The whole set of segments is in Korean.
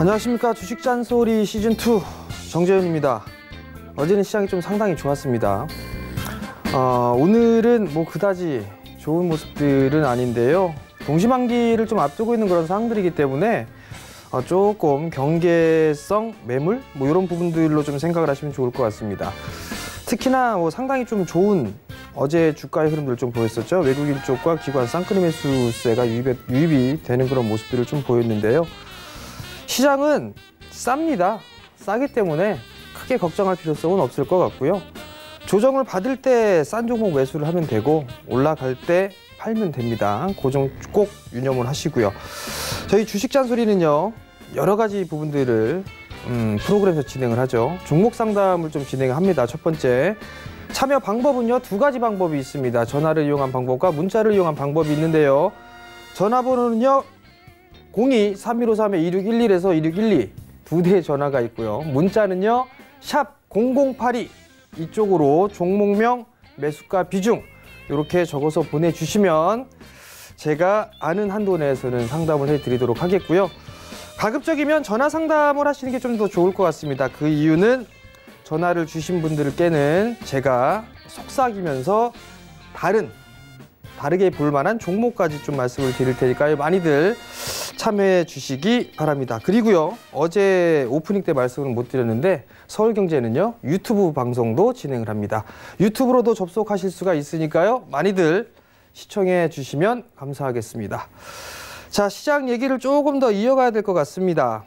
안녕하십니까. 주식 잔소리 시즌2 정재현입니다. 어제는 시장이 좀 상당히 좋았습니다. 오늘은 뭐 그다지 좋은 모습들은 아닌데요. 동시만기를 좀 앞두고 있는 그런 상황들이기 때문에 조금 경계성 매물 뭐 이런 부분들로 좀 생각을 하시면 좋을 것 같습니다. 특히나 뭐 상당히 좀 좋은 어제 주가의 흐름들을 좀 보였었죠. 외국인 쪽과 기관 쌍끌이 매수세가 유입이 되는 그런 모습들을 좀 보였는데요. 시장은 쌉니다. 싸기 때문에 크게 걱정할 필요성은 없을 것 같고요. 조정을 받을 때 싼 종목 매수를 하면 되고 올라갈 때 팔면 됩니다. 그 점 꼭 유념을 하시고요. 저희 주식 잔소리는요, 여러 가지 부분들을 프로그램에서 진행을 하죠. 종목 상담을 좀 진행합니다. 첫 번째, 참여 방법은요, 두 가지 방법이 있습니다. 전화를 이용한 방법과 문자를 이용한 방법이 있는데요. 전화번호는요, 02-3153-2611에서 2612 두 대의 전화가 있고요. 문자는요, 샵 0082 이쪽으로 종목명, 매수가, 비중 이렇게 적어서 보내주시면 제가 아는 한도 내에서는 상담을 해드리도록 하겠고요. 가급적이면 전화 상담을 하시는 게 좀 더 좋을 것 같습니다. 그 이유는 전화를 주신 분들께는 제가 속삭이면서 다르게 볼 만한 종목까지 좀 말씀을 드릴 테니까요. 많이들 참여해 주시기 바랍니다. 그리고요, 어제 오프닝 때 말씀을 못 드렸는데 서울경제는요, 유튜브 방송도 진행을 합니다. 유튜브로도 접속하실 수가 있으니까요. 많이들 시청해 주시면 감사하겠습니다. 자, 시장 얘기를 조금 더 이어가야 될 것 같습니다.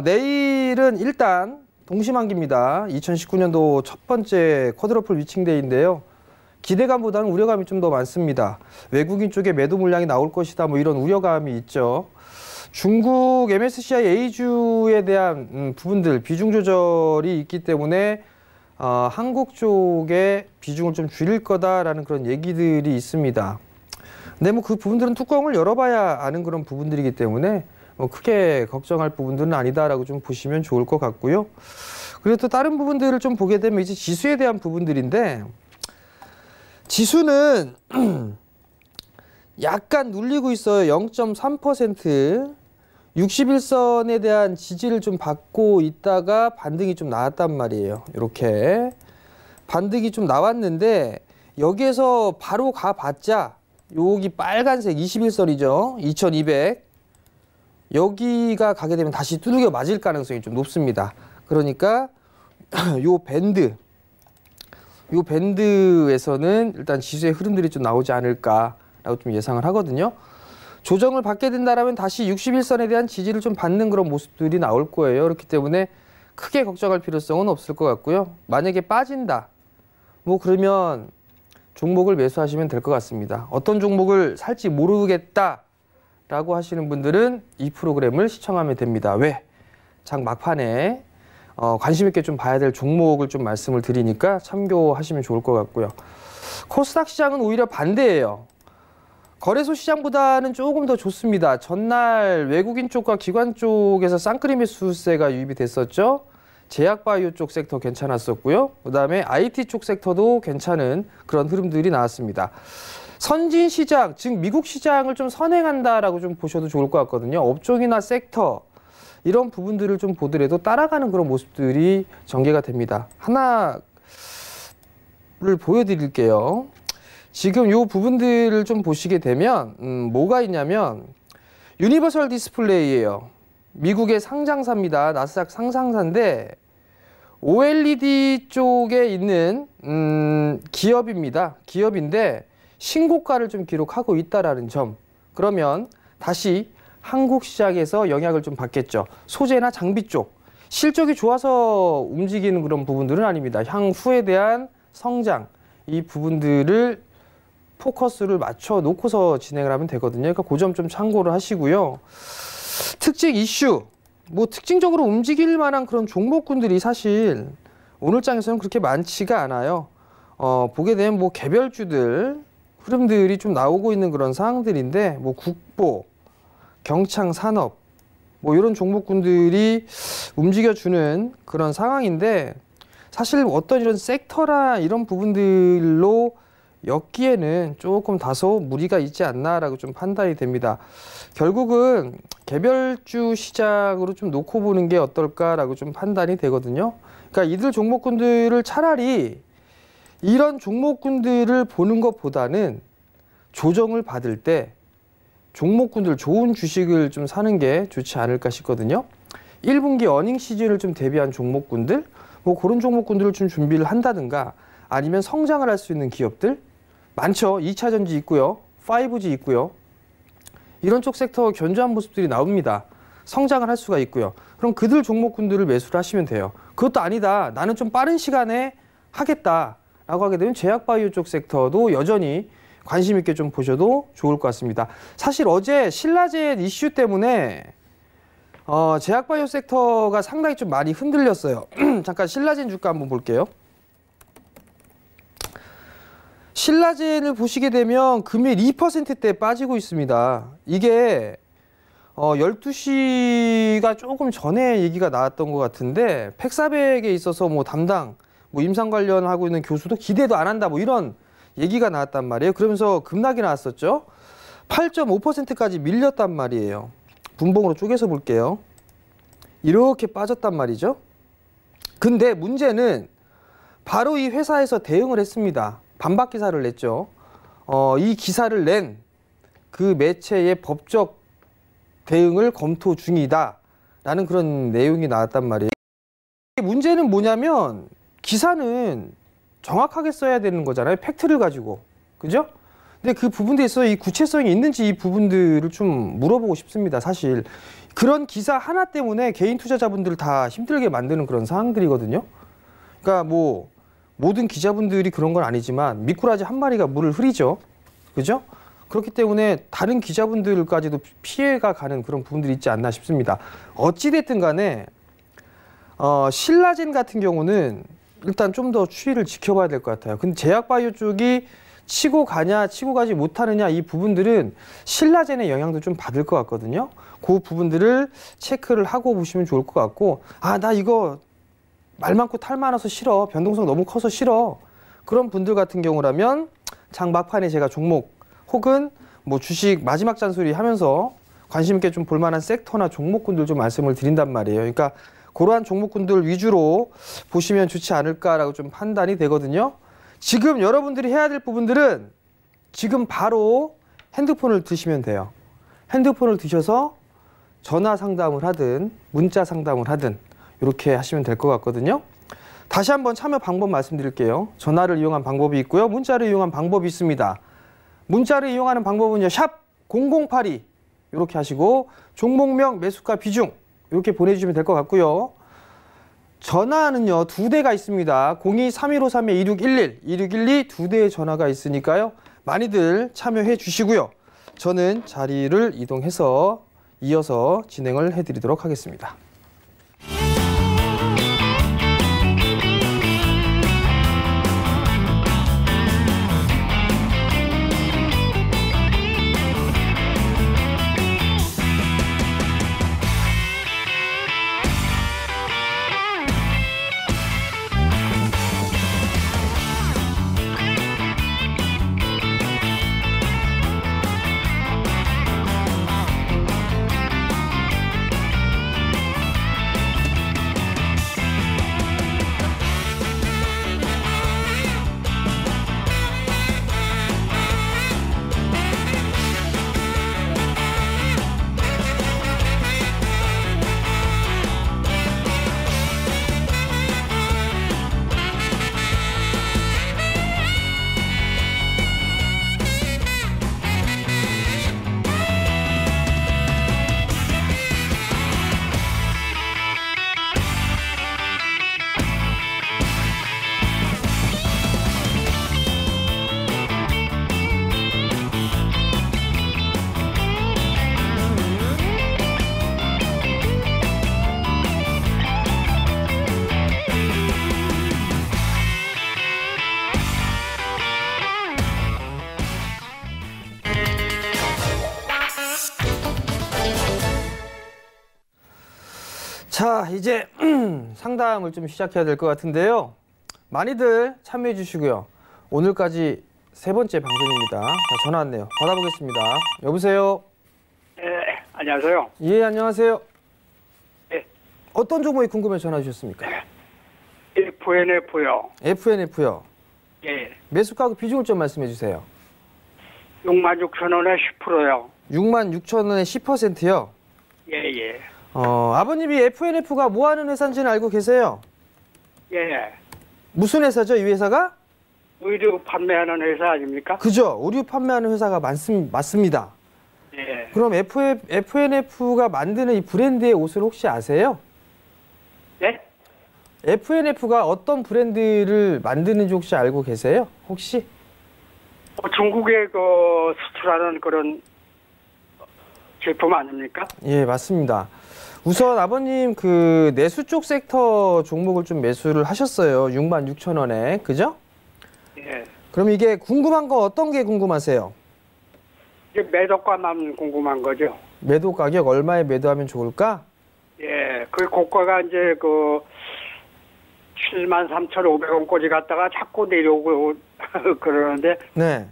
내일은 일단 동시만기입니다. 2019년도 첫 번째 쿼드러플 위칭데이인데요. 기대감보다는 우려감이 좀 더 많습니다. 외국인 쪽에 매도 물량이 나올 것이다, 뭐 이런 우려감이 있죠. 중국 MSCI A주에 대한 부분들, 비중 조절이 있기 때문에 한국 쪽에 비중을 좀 줄일 거다라는 그런 얘기들이 있습니다. 근데 뭐 그 부분들은 뚜껑을 열어봐야 아는 그런 부분들이기 때문에 뭐 크게 걱정할 부분들은 아니다라고 좀 보시면 좋을 것 같고요. 그리고 또 다른 부분들을 좀 보게 되면 이제 지수에 대한 부분들인데, 지수는 약간 눌리고 있어요. 0.3%. 61선에 대한 지지를 좀 받고 있다가 반등이 좀 나왔단 말이에요. 이렇게 반등이 좀 나왔는데 여기에서 바로 가봤자 여기 빨간색 21선이죠. 2200. 여기가 가게 되면 다시 두들겨 맞을 가능성이 좀 높습니다. 그러니까 요 밴드에서는 일단 지수의 흐름들이 좀 나오지 않을까라고 좀 예상을 하거든요. 조정을 받게 된다면 다시 61선에 대한 지지를 좀 받는 그런 모습들이 나올 거예요. 그렇기 때문에 크게 걱정할 필요성은 없을 것 같고요. 만약에 빠진다, 뭐 그러면 종목을 매수하시면 될 것 같습니다. 어떤 종목을 살지 모르겠다라고 하시는 분들은 이 프로그램을 시청하면 됩니다. 왜? 장 막판에 관심 있게 좀 봐야 될 종목을 좀 말씀을 드리니까 참고하시면 좋을 것 같고요. 코스닥 시장은 오히려 반대예요. 거래소 시장보다는 조금 더 좋습니다. 전날 외국인 쪽과 기관 쪽에서 쌍끌이 매수세가 유입이 됐었죠. 제약바이오 쪽 섹터 괜찮았었고요. 그다음에 IT 쪽 섹터도 괜찮은 그런 흐름들이 나왔습니다. 선진 시장, 즉 미국 시장을 좀 선행한다라고 좀 보셔도 좋을 것 같거든요. 업종이나 섹터 이런 부분들을 좀 보더라도 따라가는 그런 모습들이 전개가 됩니다. 하나를 보여드릴게요. 지금 이 부분들을 좀 보시게 되면 뭐가 있냐면 유니버설 디스플레이예요. 미국의 상장사입니다. 나스닥 상장사인데 OLED 쪽에 있는 기업입니다. 기업인데 신고가를 좀 기록하고 있다라는 점. 그러면 다시 한국 시장에서 영향을 좀 받겠죠. 소재나 장비 쪽. 실적이 좋아서 움직이는 그런 부분들은 아닙니다. 향후에 대한 성장, 이 부분들을 포커스를 맞춰 놓고서 진행을 하면 되거든요. 그러니까 그 점 좀 참고를 하시고요. 특징 이슈, 뭐 특징적으로 움직일 만한 그런 종목군들이 사실 오늘 장에서는 그렇게 많지가 않아요. 보게 되면 뭐 개별주들 흐름들이 좀 나오고 있는 그런 상황들인데, 뭐 국보, 경창산업, 뭐 이런 종목군들이 움직여주는 그런 상황인데, 사실 어떤 이런 섹터나 이런 부분들로 엮기에는 조금 다소 무리가 있지 않나라고 좀 판단이 됩니다. 결국은 개별주 시장으로 좀 놓고 보는 게 어떨까라고 좀 판단이 되거든요. 그러니까 이들 종목군들을 차라리 이런 종목군들을 보는 것보다는 조정을 받을 때 종목군들 좋은 주식을 좀 사는 게 좋지 않을까 싶거든요. 1분기 어닝 시즌을 좀 대비한 종목군들, 뭐 그런 종목군들을 좀 준비를 한다든가 아니면 성장을 할 수 있는 기업들 많죠. 2차 전지 있고요. 5G 있고요. 이런 쪽 섹터 견조한 모습들이 나옵니다. 성장을 할 수가 있고요. 그럼 그들 종목군들을 매수를 하시면 돼요. 그것도 아니다. 나는 좀 빠른 시간에 하겠다라고 하게 되면 제약바이오 쪽 섹터도 여전히 관심 있게 좀 보셔도 좋을 것 같습니다. 사실 어제 신라젠 이슈 때문에 제약바이오 섹터가 상당히 좀 많이 흔들렸어요. 잠깐 신라젠 주가 한번 볼게요. 신라젠을 보시게 되면 금일 2%대 빠지고 있습니다. 이게 12시가 조금 전에 얘기가 나왔던 것 같은데 팩사백에 있어서 뭐 담당 임상 관련하고 있는 교수도 기대도 안 한다 뭐 이런 얘기가 나왔단 말이에요. 그러면서 급락이 나왔었죠. 8.5%까지 밀렸단 말이에요. 분봉으로 쪼개서 볼게요. 이렇게 빠졌단 말이죠. 근데 문제는 바로 이 회사에서 대응을 했습니다. 반박 기사를 냈죠. 이 기사를 낸 그 매체의 법적 대응을 검토 중이다 라는 그런 내용이 나왔단 말이에요. 문제는 뭐냐면 기사는 정확하게 써야 되는 거잖아요. 팩트를 가지고. 그죠? 근데 그 부분에 있어서 이 구체성이 있는지 이 부분들을 좀 물어보고 싶습니다. 사실 그런 기사 하나 때문에 개인 투자자분들을 다 힘들게 만드는 그런 상황들이거든요. 그러니까 뭐 모든 기자분들이 그런 건 아니지만 미꾸라지 한 마리가 물을 흐리죠. 그죠? 그렇기 때문에 다른 기자분들까지도 피해가 가는 그런 부분들이 있지 않나 싶습니다. 어찌됐든 간에 신라젠 같은 경우는 일단 좀 더 추이를 지켜봐야 될 것 같아요. 근데 제약바이오 쪽이 치고 가냐 치고 가지 못하느냐 이 부분들은 신라젠의 영향도 좀 받을 것 같거든요. 그 부분들을 체크를 하고 보시면 좋을 것 같고 나 이거 말 많고 탈 많아서 싫어. 변동성 너무 커서 싫어. 그런 분들 같은 경우라면 장 막판에 제가 종목 혹은 뭐 주식 마지막 잔소리 하면서 관심 있게 좀 볼만한 섹터나 종목군들 좀 말씀을 드린단 말이에요. 그러니까 그러한 종목군들 위주로 보시면 좋지 않을까라고 좀 판단이 되거든요. 지금 여러분들이 해야 될 부분들은 지금 바로 핸드폰을 드시면 돼요. 핸드폰을 드셔서 전화 상담을 하든 문자 상담을 하든 이렇게 하시면 될 것 같거든요. 다시 한번 참여 방법 말씀드릴게요. 전화를 이용한 방법이 있고요. 문자를 이용한 방법이 있습니다. 문자를 이용하는 방법은요. 샵 0082 이렇게 하시고 종목명, 매수가, 비중 이렇게 보내주시면 될 것 같고요. 전화는요. 2대가 있습니다. 02-3153-2611, 2612 2대의 전화가 있으니까요. 많이들 참여해 주시고요. 저는 자리를 이동해서 이어서 진행을 해드리도록 하겠습니다. 자, 이제 상담을 좀 시작해야 될 것 같은데요. 많이들 참여해 주시고요. 오늘까지 세 번째 방송입니다. 자, 전화 왔네요. 받아보겠습니다. 여보세요? 네, 안녕하세요. 예, 안녕하세요. 네. 어떤 종목이 궁금해서 전화 주셨습니까? FNF요. FNF요. 예. 매수 가격 비중을 좀 말씀해 주세요. 66,000원에 10%요. 66,000원에 10%요? 예, 예. 아버님이 FNF가 뭐 하는 회사인지는 알고 계세요? 예. 무슨 회사죠, 이 회사가? 의류 판매하는 회사 아닙니까? 그죠. 의류 판매하는 회사가 맞습니다. 예. 그럼 FNF가 만드는 이 브랜드의 옷을 혹시 아세요? 예? FNF가 어떤 브랜드를 만드는지 혹시 알고 계세요? 혹시? 중국에 수출하는 그런 제품 아닙니까? 예, 맞습니다. 우선 아버님 그 내수 쪽 섹터 종목을 좀 매수를 하셨어요. 66,000원에. 그죠? 예. 그럼 이게 궁금한 거 어떤 게 궁금하세요? 이제 매도가만 궁금한 거죠. 매도 가격 얼마에 매도하면 좋을까? 예. 그 고가가 이제 73,500원까지 갔다가 자꾸 내려오고 그러는데 네.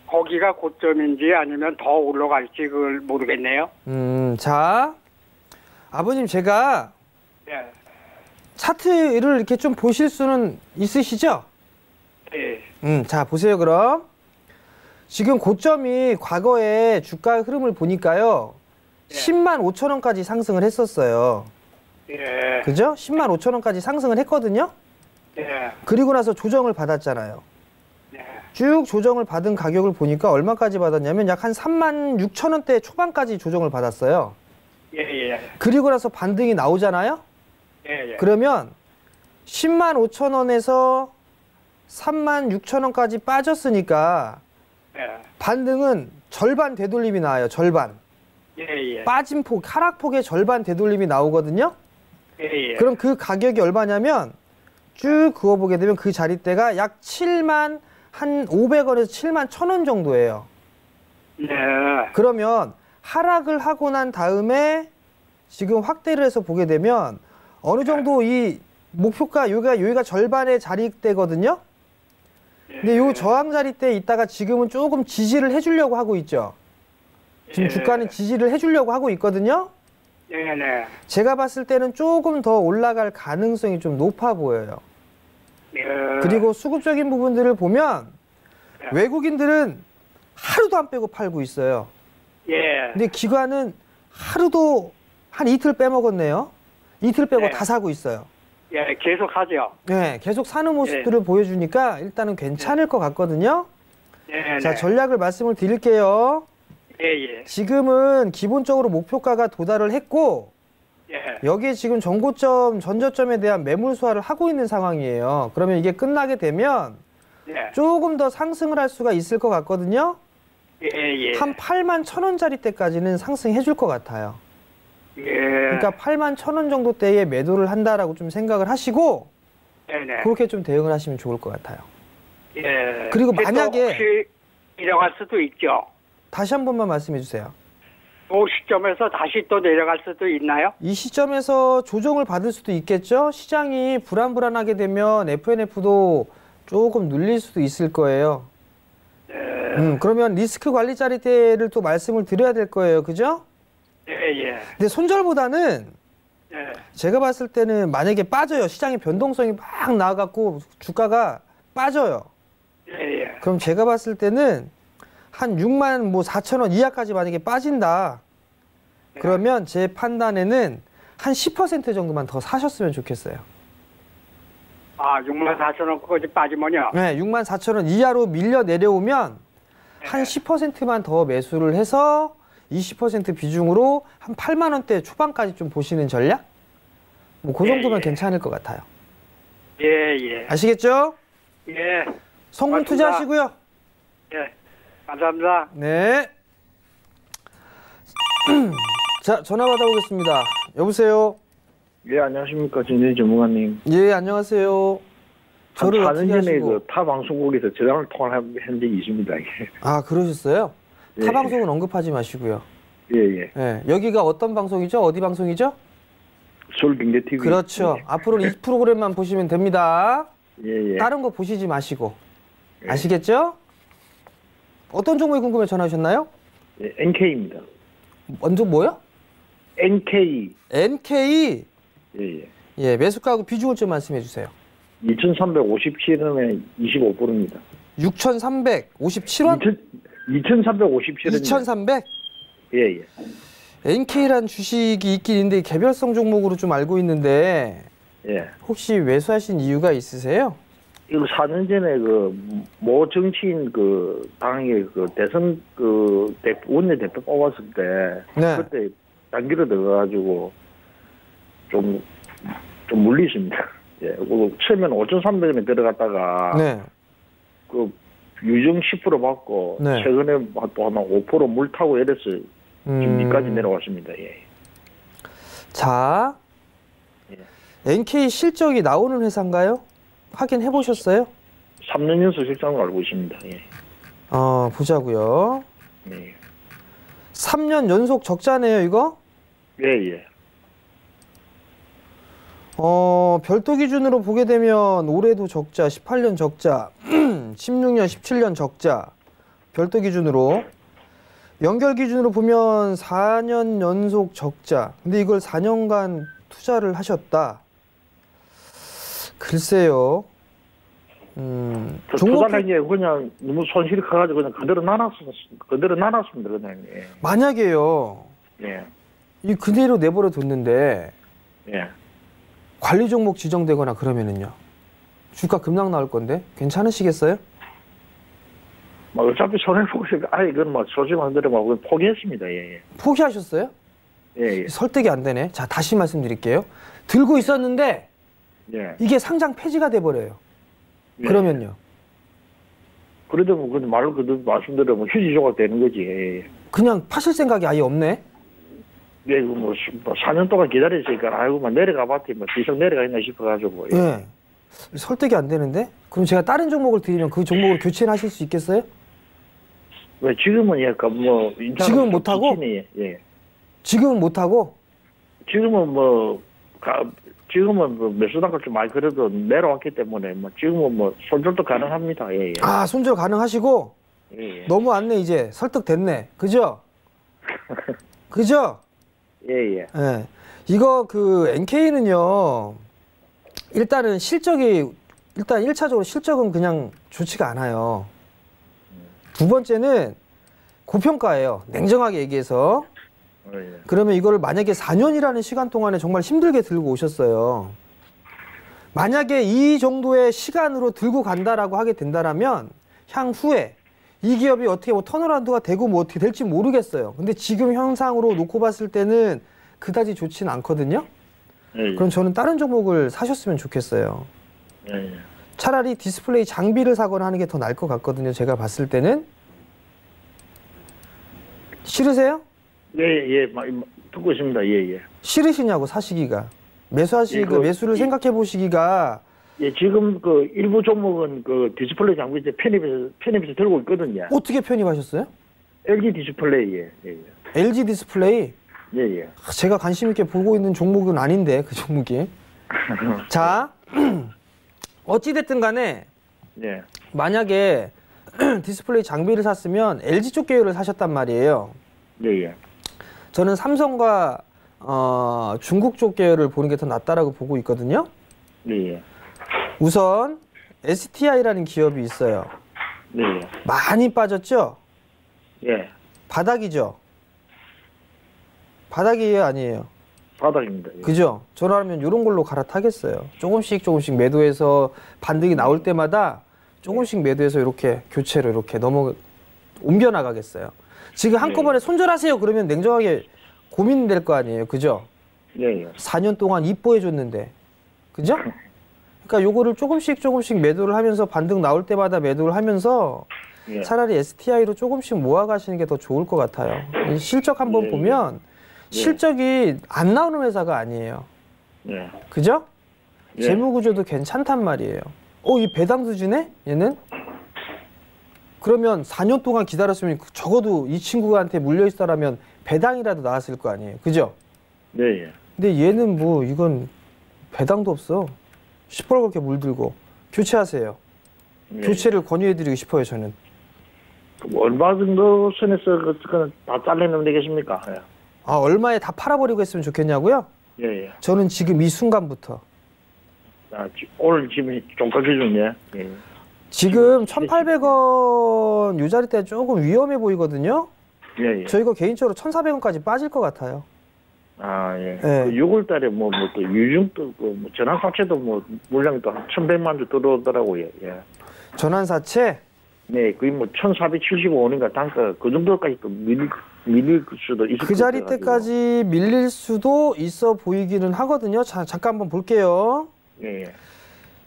거기가 고점인지 아니면 더 올라갈지 그걸 모르겠네요. 자, 아버님 제가 예. 차트를 이렇게 좀 보실 수는 있으시죠? 예. 자, 보세요, 그럼. 지금 고점이 과거에 주가 흐름을 보니까요. 예. 10만 5천 원까지 상승을 했었어요. 예. 그죠? 10만 5천 원까지 상승을 했거든요. 예. 그리고 나서 조정을 받았잖아요. 예. 쭉 조정을 받은 가격을 보니까 얼마까지 받았냐면 약 한 3만 6천 원대 초반까지 조정을 받았어요. 예. 예. 그리고 나서 반등이 나오잖아요. 예. 예. 그러면 10만 5천 원에서 3만 6천 원까지 빠졌으니까 예. 반등은 절반 되돌림이 나와요. 절반. 예. 예. 빠진 폭, 하락폭의 절반 되돌림이 나오거든요. 예. 예. 그럼 그 가격이 얼마냐면 쭉 그어보게 되면 그 자리대가 약 7만 한 500원에서 7만 1,000원 정도예요. 네. 그러면 하락을 하고 난 다음에 지금 확대를 해서 보게 되면 어느 정도 이 목표가 여기가 절반의 자리대거든요. 근데 요 저항 자리대에 있다가 지금은 조금 지지를 해주려고 하고 있죠. 지금 주가는 지지를 해주려고 하고 있거든요. 네. 제가 봤을 때는 조금 더 올라갈 가능성이 좀 높아 보여요. 네. 그리고 수급적인 부분들을 보면 외국인들은 하루도 안 빼고 팔고 있어요. 예. 근데 기관은 하루도 한 이틀 빼먹었네요. 이틀 빼고 네. 다 사고 있어요. 예. 계속 하죠. 네, 계속 사는 모습들을 보여주니까 일단은 괜찮을 것 같거든요. 네. 자, 전략을 말씀을 드릴게요. 예. 지금은 기본적으로 목표가가 도달을 했고 예. 여기에 지금 전고점, 전저점에 대한 매물 소화를 하고 있는 상황이에요. 그러면 이게 끝나게 되면 예. 조금 더 상승을 할 수가 있을 것 같거든요. 예. 한 8만 1,000원짜리 때까지는 상승해 줄 것 같아요. 예. 그러니까 8만 1,000원 정도 대에 매도를 한다라고 좀 생각을 하시고 네네. 그렇게 좀 대응을 하시면 좋을 것 같아요. 예. 그리고 근데 또 만약에- 혹시 내려갈 수도 있죠. 다시 한 번만 말씀해 주세요. 그 시점에서 다시 또 내려갈 수도 있나요? 이 시점에서 조정을 받을 수도 있겠죠. 시장이 불안불안하게 되면 FNF도 조금 눌릴 수도 있을 거예요. 그러면 리스크 관리 자리대를 또 말씀을 드려야 될 거예요. 그죠? 예. 근데 손절보다는 예. 제가 봤을 때는 만약에 빠져요. 시장의 변동성이 막 나와갖고 주가가 빠져요. 예. 그럼 제가 봤을 때는 한 6만 4천 원 이하까지 만약에 빠진다. 그러면 제 판단에는 한 10% 정도만 더 사셨으면 좋겠어요. 아, 64,000원까지 빠지면요? 네, 6만 4천 원 이하로 밀려 내려오면 한 10%만 더 매수를 해서 20% 비중으로 한 8만 원대 초반까지 좀 보시는 전략? 뭐 그 정도면 괜찮을 것 같아요. 예. 아시겠죠? 예. 성공 맞습니다. 투자하시고요. 예. 감사합니다. 네. 자, 전화 받아보겠습니다. 여보세요? 예, 안녕하십니까. 진진 전문가님. 예, 안녕하세요. 한 저를 4년 어떻게 전에 하시고? 타 방송국에서 저랑을 통화한 적이 있습니다. 아, 그러셨어요? 예. 타 방송은 언급하지 마시고요. 예. 예, 여기가 어떤 방송이죠? 어디 방송이죠? 서울경제TV. 그렇죠. 예. 앞으로는 이 프로그램만 보시면 됩니다. 예, 예. 다른 거 보시지 마시고. 예. 아시겠죠? 어떤 종목이 궁금해 전화하셨나요? 예, NK입니다. 먼저 뭐요? NK. NK. 예, 예. 예, 매수가하고 비중을 좀 말씀해 주세요. 2,357원에 25%입니다. 6,357원? 2,357원. 2,300? 예, 예. NK란 주식이 있긴 있는데 개별성 종목으로 좀 알고 있는데 예. 혹시 매수하신 이유가 있으세요? 이거 4년 전에 모 정치인 당의 대선 원내대표 뽑았을 때 네. 그때 단기로 들어가가지고 좀 물리십니다. 예. 처음에는 5,300원에 들어갔다가 네. 유정 10% 받고 네. 최근에 또 한 5% 물 타고 이래서 지금 여기까지 내려왔습니다. 예. 자, 예. NK 실적이 나오는 회사인가요? 확인해 보셨어요? 3년 연속 실적을 알고 있습니다. 예. 보자고요. 예. 3년 연속 적자네요, 이거? 예, 예. 별도 기준으로 보게 되면 올해도 적자, 18년 적자, 16년, 17년 적자. 별도 기준으로. 연결 기준으로 보면 4년 연속 적자. 근데 이걸 4년간 투자를 하셨다. 글쎄요. 투자한 게 그냥 너무 손실이 커가지고 그냥 그대로 나눴습니다. 그냥. 예. 만약에요. 예. 이 그대로 내버려 뒀는데 예. 관리 종목 지정되거나 그러면은요. 주가 급락 나올 건데 괜찮으시겠어요? 어차피 손해보고 있으니까 이건 소중한 대로 포기했습니다. 예, 예. 포기하셨어요? 예, 예. 설득이 안 되네. 자, 다시 말씀드릴게요. 들고 있었는데 예. 이게 상장 폐지가 돼버려요. 예. 그러면요. 그래도 말로 말씀대로 휴지 조각 되는 거지. 예, 예. 그냥 파실 생각이 아예 없네. 예, 4년 동안 기다렸으니까 내려가 봤더니 지속 내려가 있나 싶어가지고. 예. 예. 설득이 안 되는데? 그럼 제가 다른 종목을 드리면 그 종목을 교체를 하실 수 있겠어요? 왜 지금은 약간 지금은 못하고? 예. 지금은 못하고? 지금은 지금은 매수단가 좀 많이 그래도 내려왔기 때문에 지금은 손절도 가능합니다. 예, 예. 손절 가능하시고? 예, 예. 너무 왔네 이제. 설득됐네. 그죠? 그죠? 예, 예. 예. 이거 NK는요. 일단은 일단 1차적으로 실적은 그냥 좋지가 않아요. 두 번째는 고평가예요. 냉정하게 얘기해서. 예. 그러면 이거를 만약에 4년이라는 시간 동안에 정말 힘들게 들고 오셨어요. 만약에 이 정도의 시간으로 들고 간다라고 하게 된다라면 향후에 이 기업이 어떻게 턴어라운드가 되고 어떻게 될지 모르겠어요. 근데 지금 현상으로 놓고 봤을 때는 그다지 좋지는 않거든요. 예, 예. 그럼 저는 다른 종목을 사셨으면 좋겠어요. 예, 예. 차라리 디스플레이 장비를 사거나 하는 게 더 나을 것 같거든요. 제가 봤을 때는. 싫으세요? 예, 예. 듣고 있습니다. 예, 예. 싫으시냐고 사시기가. 매수를 생각해 보시기가. 예, 지금 일부 종목은 디스플레이 장비 이제 편입해서 들고 있거든요. 어떻게 편입하셨어요? LG 디스플레이. 예, 예. LG 디스플레이. 예, 예. 제가 관심 있게 보고 있는 종목은 아닌데 그 종목이. 자, 어찌됐든 간에 예. 만약에 디스플레이 장비를 샀으면 LG 쪽 계열을 사셨단 말이에요. 예, 예. 저는 삼성과 중국 쪽 계열을 보는 게 더 낫다라고 보고 있거든요. 예, 예. 우선 STI라는 기업이 있어요. 예, 예. 많이 빠졌죠? 예. 바닥이죠? 바닥이에요, 아니에요? 바닥입니다. 예. 그죠? 저라면 이런 걸로 갈아타겠어요. 조금씩 매도해서 반등이 나올 때마다 조금씩 매도해서 이렇게 교체로 이렇게 옮겨 나가겠어요. 지금 한꺼번에 손절하세요 그러면 냉정하게 고민될 거 아니에요. 그죠? 예, 예. 4년 동안 이뻐해 줬는데. 그죠? 그러니까 요거를 조금씩 매도를 하면서 반등 나올 때마다 매도를 하면서 예. 차라리 STI로 조금씩 모아가시는 게 더 좋을 것 같아요. 이 실적 한번 예, 보면 예. 실적이 안 나오는 회사가 아니에요. 예. 그죠? 예. 재무구조도 괜찮단 말이에요. 이 배당 수준에 얘는? 그러면 4년 동안 기다렸으면 적어도 이 친구한테 물려있다라면 배당이라도 나왔을 거 아니에요. 그죠? 네, 예. 근데 얘는 이건 배당도 없어. 시뻘겋게 물들고. 교체하세요. 예. 교체를 권유해드리고 싶어요, 저는. 그럼 얼마 정도 선에서 그거는 다 잘라내면 되겠습니까? 예. 아, 얼마에 다 팔아버리고 했으면 좋겠냐고요? 예, 예. 저는 지금 이 순간부터. 아, 오늘 지금 종가 기준이에. 예. 지금 1,800원 요 자리대 조금 위험해 보이거든요. 예, 예. 저 이거 개인적으로 1,400원까지 빠질 것 같아요. 아, 예. 예. 그 6월 달에 또 유증도, 뭐 전환사채도 물량이 또 한 1,100만 주 들어오더라고요. 예. 전환사채? 네, 거의 1,475원인가 단가 그 정도까지 또 밀릴 수도 있을 그 자리 때까지 밀릴 수도 있어 보이기는 하거든요. 자, 잠깐 한번 볼게요. 예, 예.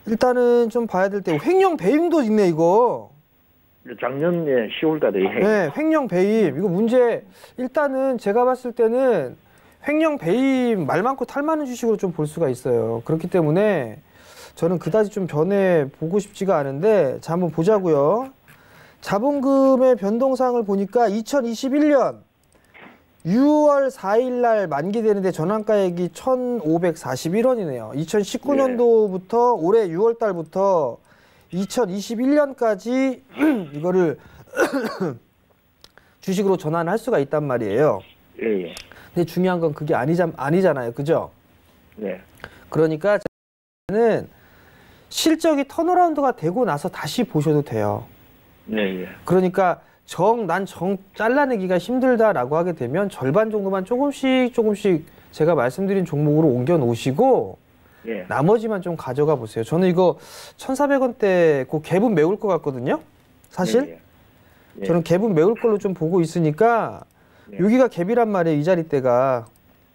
일단은 좀 봐야 될 때 횡령 배임도 있네, 이거. 작년에 10월 달에. 네, 횡령 배임. 이거 문제, 일단은 제가 봤을 때는 횡령 배임 말 많고 탈 많은 주식으로 좀 볼 수가 있어요. 그렇기 때문에 저는 그다지 좀 변해 보고 싶지가 않은데, 자, 한번 보자고요. 자본금의 변동사항을 보니까 2021년 6월 4일 날 만기되는데 전환가액이 1,541원이네요. 2019년도부터 올해 6월 달부터 2021년까지 이거를 주식으로 전환할 수가 있단 말이에요. 예, 예. 근데 중요한 건 그게 아니잖아요. 그죠? 네. 그러니까 저는 실적이 턴어라운드가 되고 나서 다시 보셔도 돼요. 네, 예. 그러니까 난 잘라내기가 힘들다라고 하게 되면 절반 정도만 조금씩 제가 말씀드린 종목으로 옮겨 놓으시고 예. 나머지만 좀 가져가 보세요. 저는 이거 1,400원대 그 갭은 메울 것 같거든요. 사실 예, 예. 저는 갭은 메울 걸로 좀 보고 있으니까 예. 여기가 갭이란 말이에요. 이 자리대가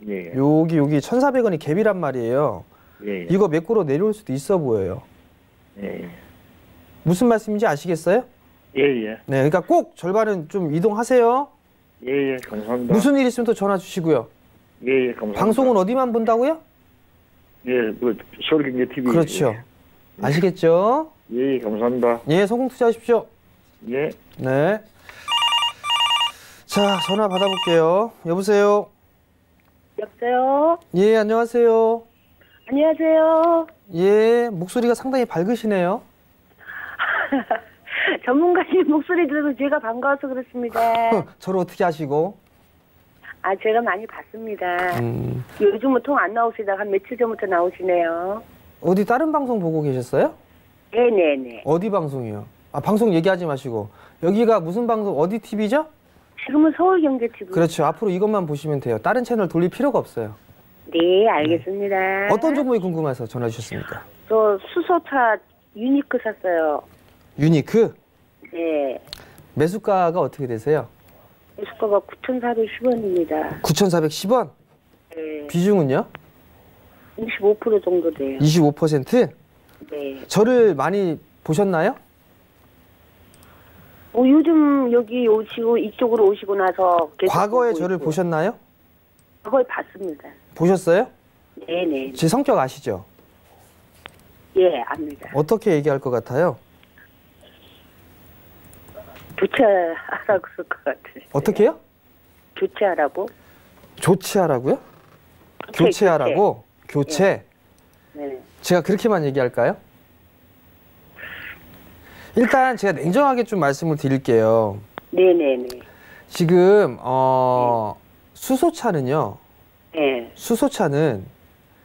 예, 예. 여기 1,400원이 갭이란 말이에요. 예, 예. 이거 매꾸로 내려올 수도 있어 보여요. 예, 예. 무슨 말씀인지 아시겠어요? 예, 예. 네, 그러니까 꼭 절반은 좀 이동하세요. 예, 예. 감사합니다. 무슨 일 있으면 또 전화 주시고요. 예, 예. 감사합니다. 방송은 어디만 본다고요? 예, 서울경제TV. 그렇죠. 아시겠죠? 예, 예. 감사합니다. 예, 성공 투자하십시오. 예. 네. 자, 전화 받아볼게요. 여보세요? 여보세요? 예, 안녕하세요. 안녕하세요. 예, 목소리가 상당히 밝으시네요. 전문가님 목소리 들어서 제가 반가워서 그렇습니다. 저를 어떻게 아시고? 아, 제가 많이 봤습니다. 음, 요즘은 통 안 나오시다가 한 며칠 전부터 나오시네요. 어디 다른 방송 보고 계셨어요? 네네네. 어디 방송이요? 아, 방송 얘기하지 마시고. 여기가 무슨 방송, 어디 TV죠? 지금은 서울경제TV. 그렇죠. 앞으로 이것만 보시면 돼요. 다른 채널 돌릴 필요가 없어요. 네, 알겠습니다. 어떤 종목이 궁금해서 전화 주셨습니까? 저 수소차 유니크 샀어요. 유니크? 네. 매수가가 어떻게 되세요? 매수가가 9,410원입니다. 9,410원? 네. 비중은요? 25% 정도 돼요. 25%? 네. 저를 많이 보셨나요? 요즘 여기 오시고 이쪽으로 오시고 나서 계속 과거에 보고 저를 있고. 보셨나요? 과거에 봤습니다. 보셨어요? 네네. 제 성격 아시죠? 예, 압니다. 어떻게 얘기할 것 같아요? 교체하라고 쓸 것 같아요. 어떻게요? 교체하라고? 조치하라고요? 교체하라고? 교체? 네. 제가 그렇게만 얘기할까요? 일단 제가 냉정하게 좀 말씀을 드릴게요. 네네네. 지금 수소차는요. 네. 수소차는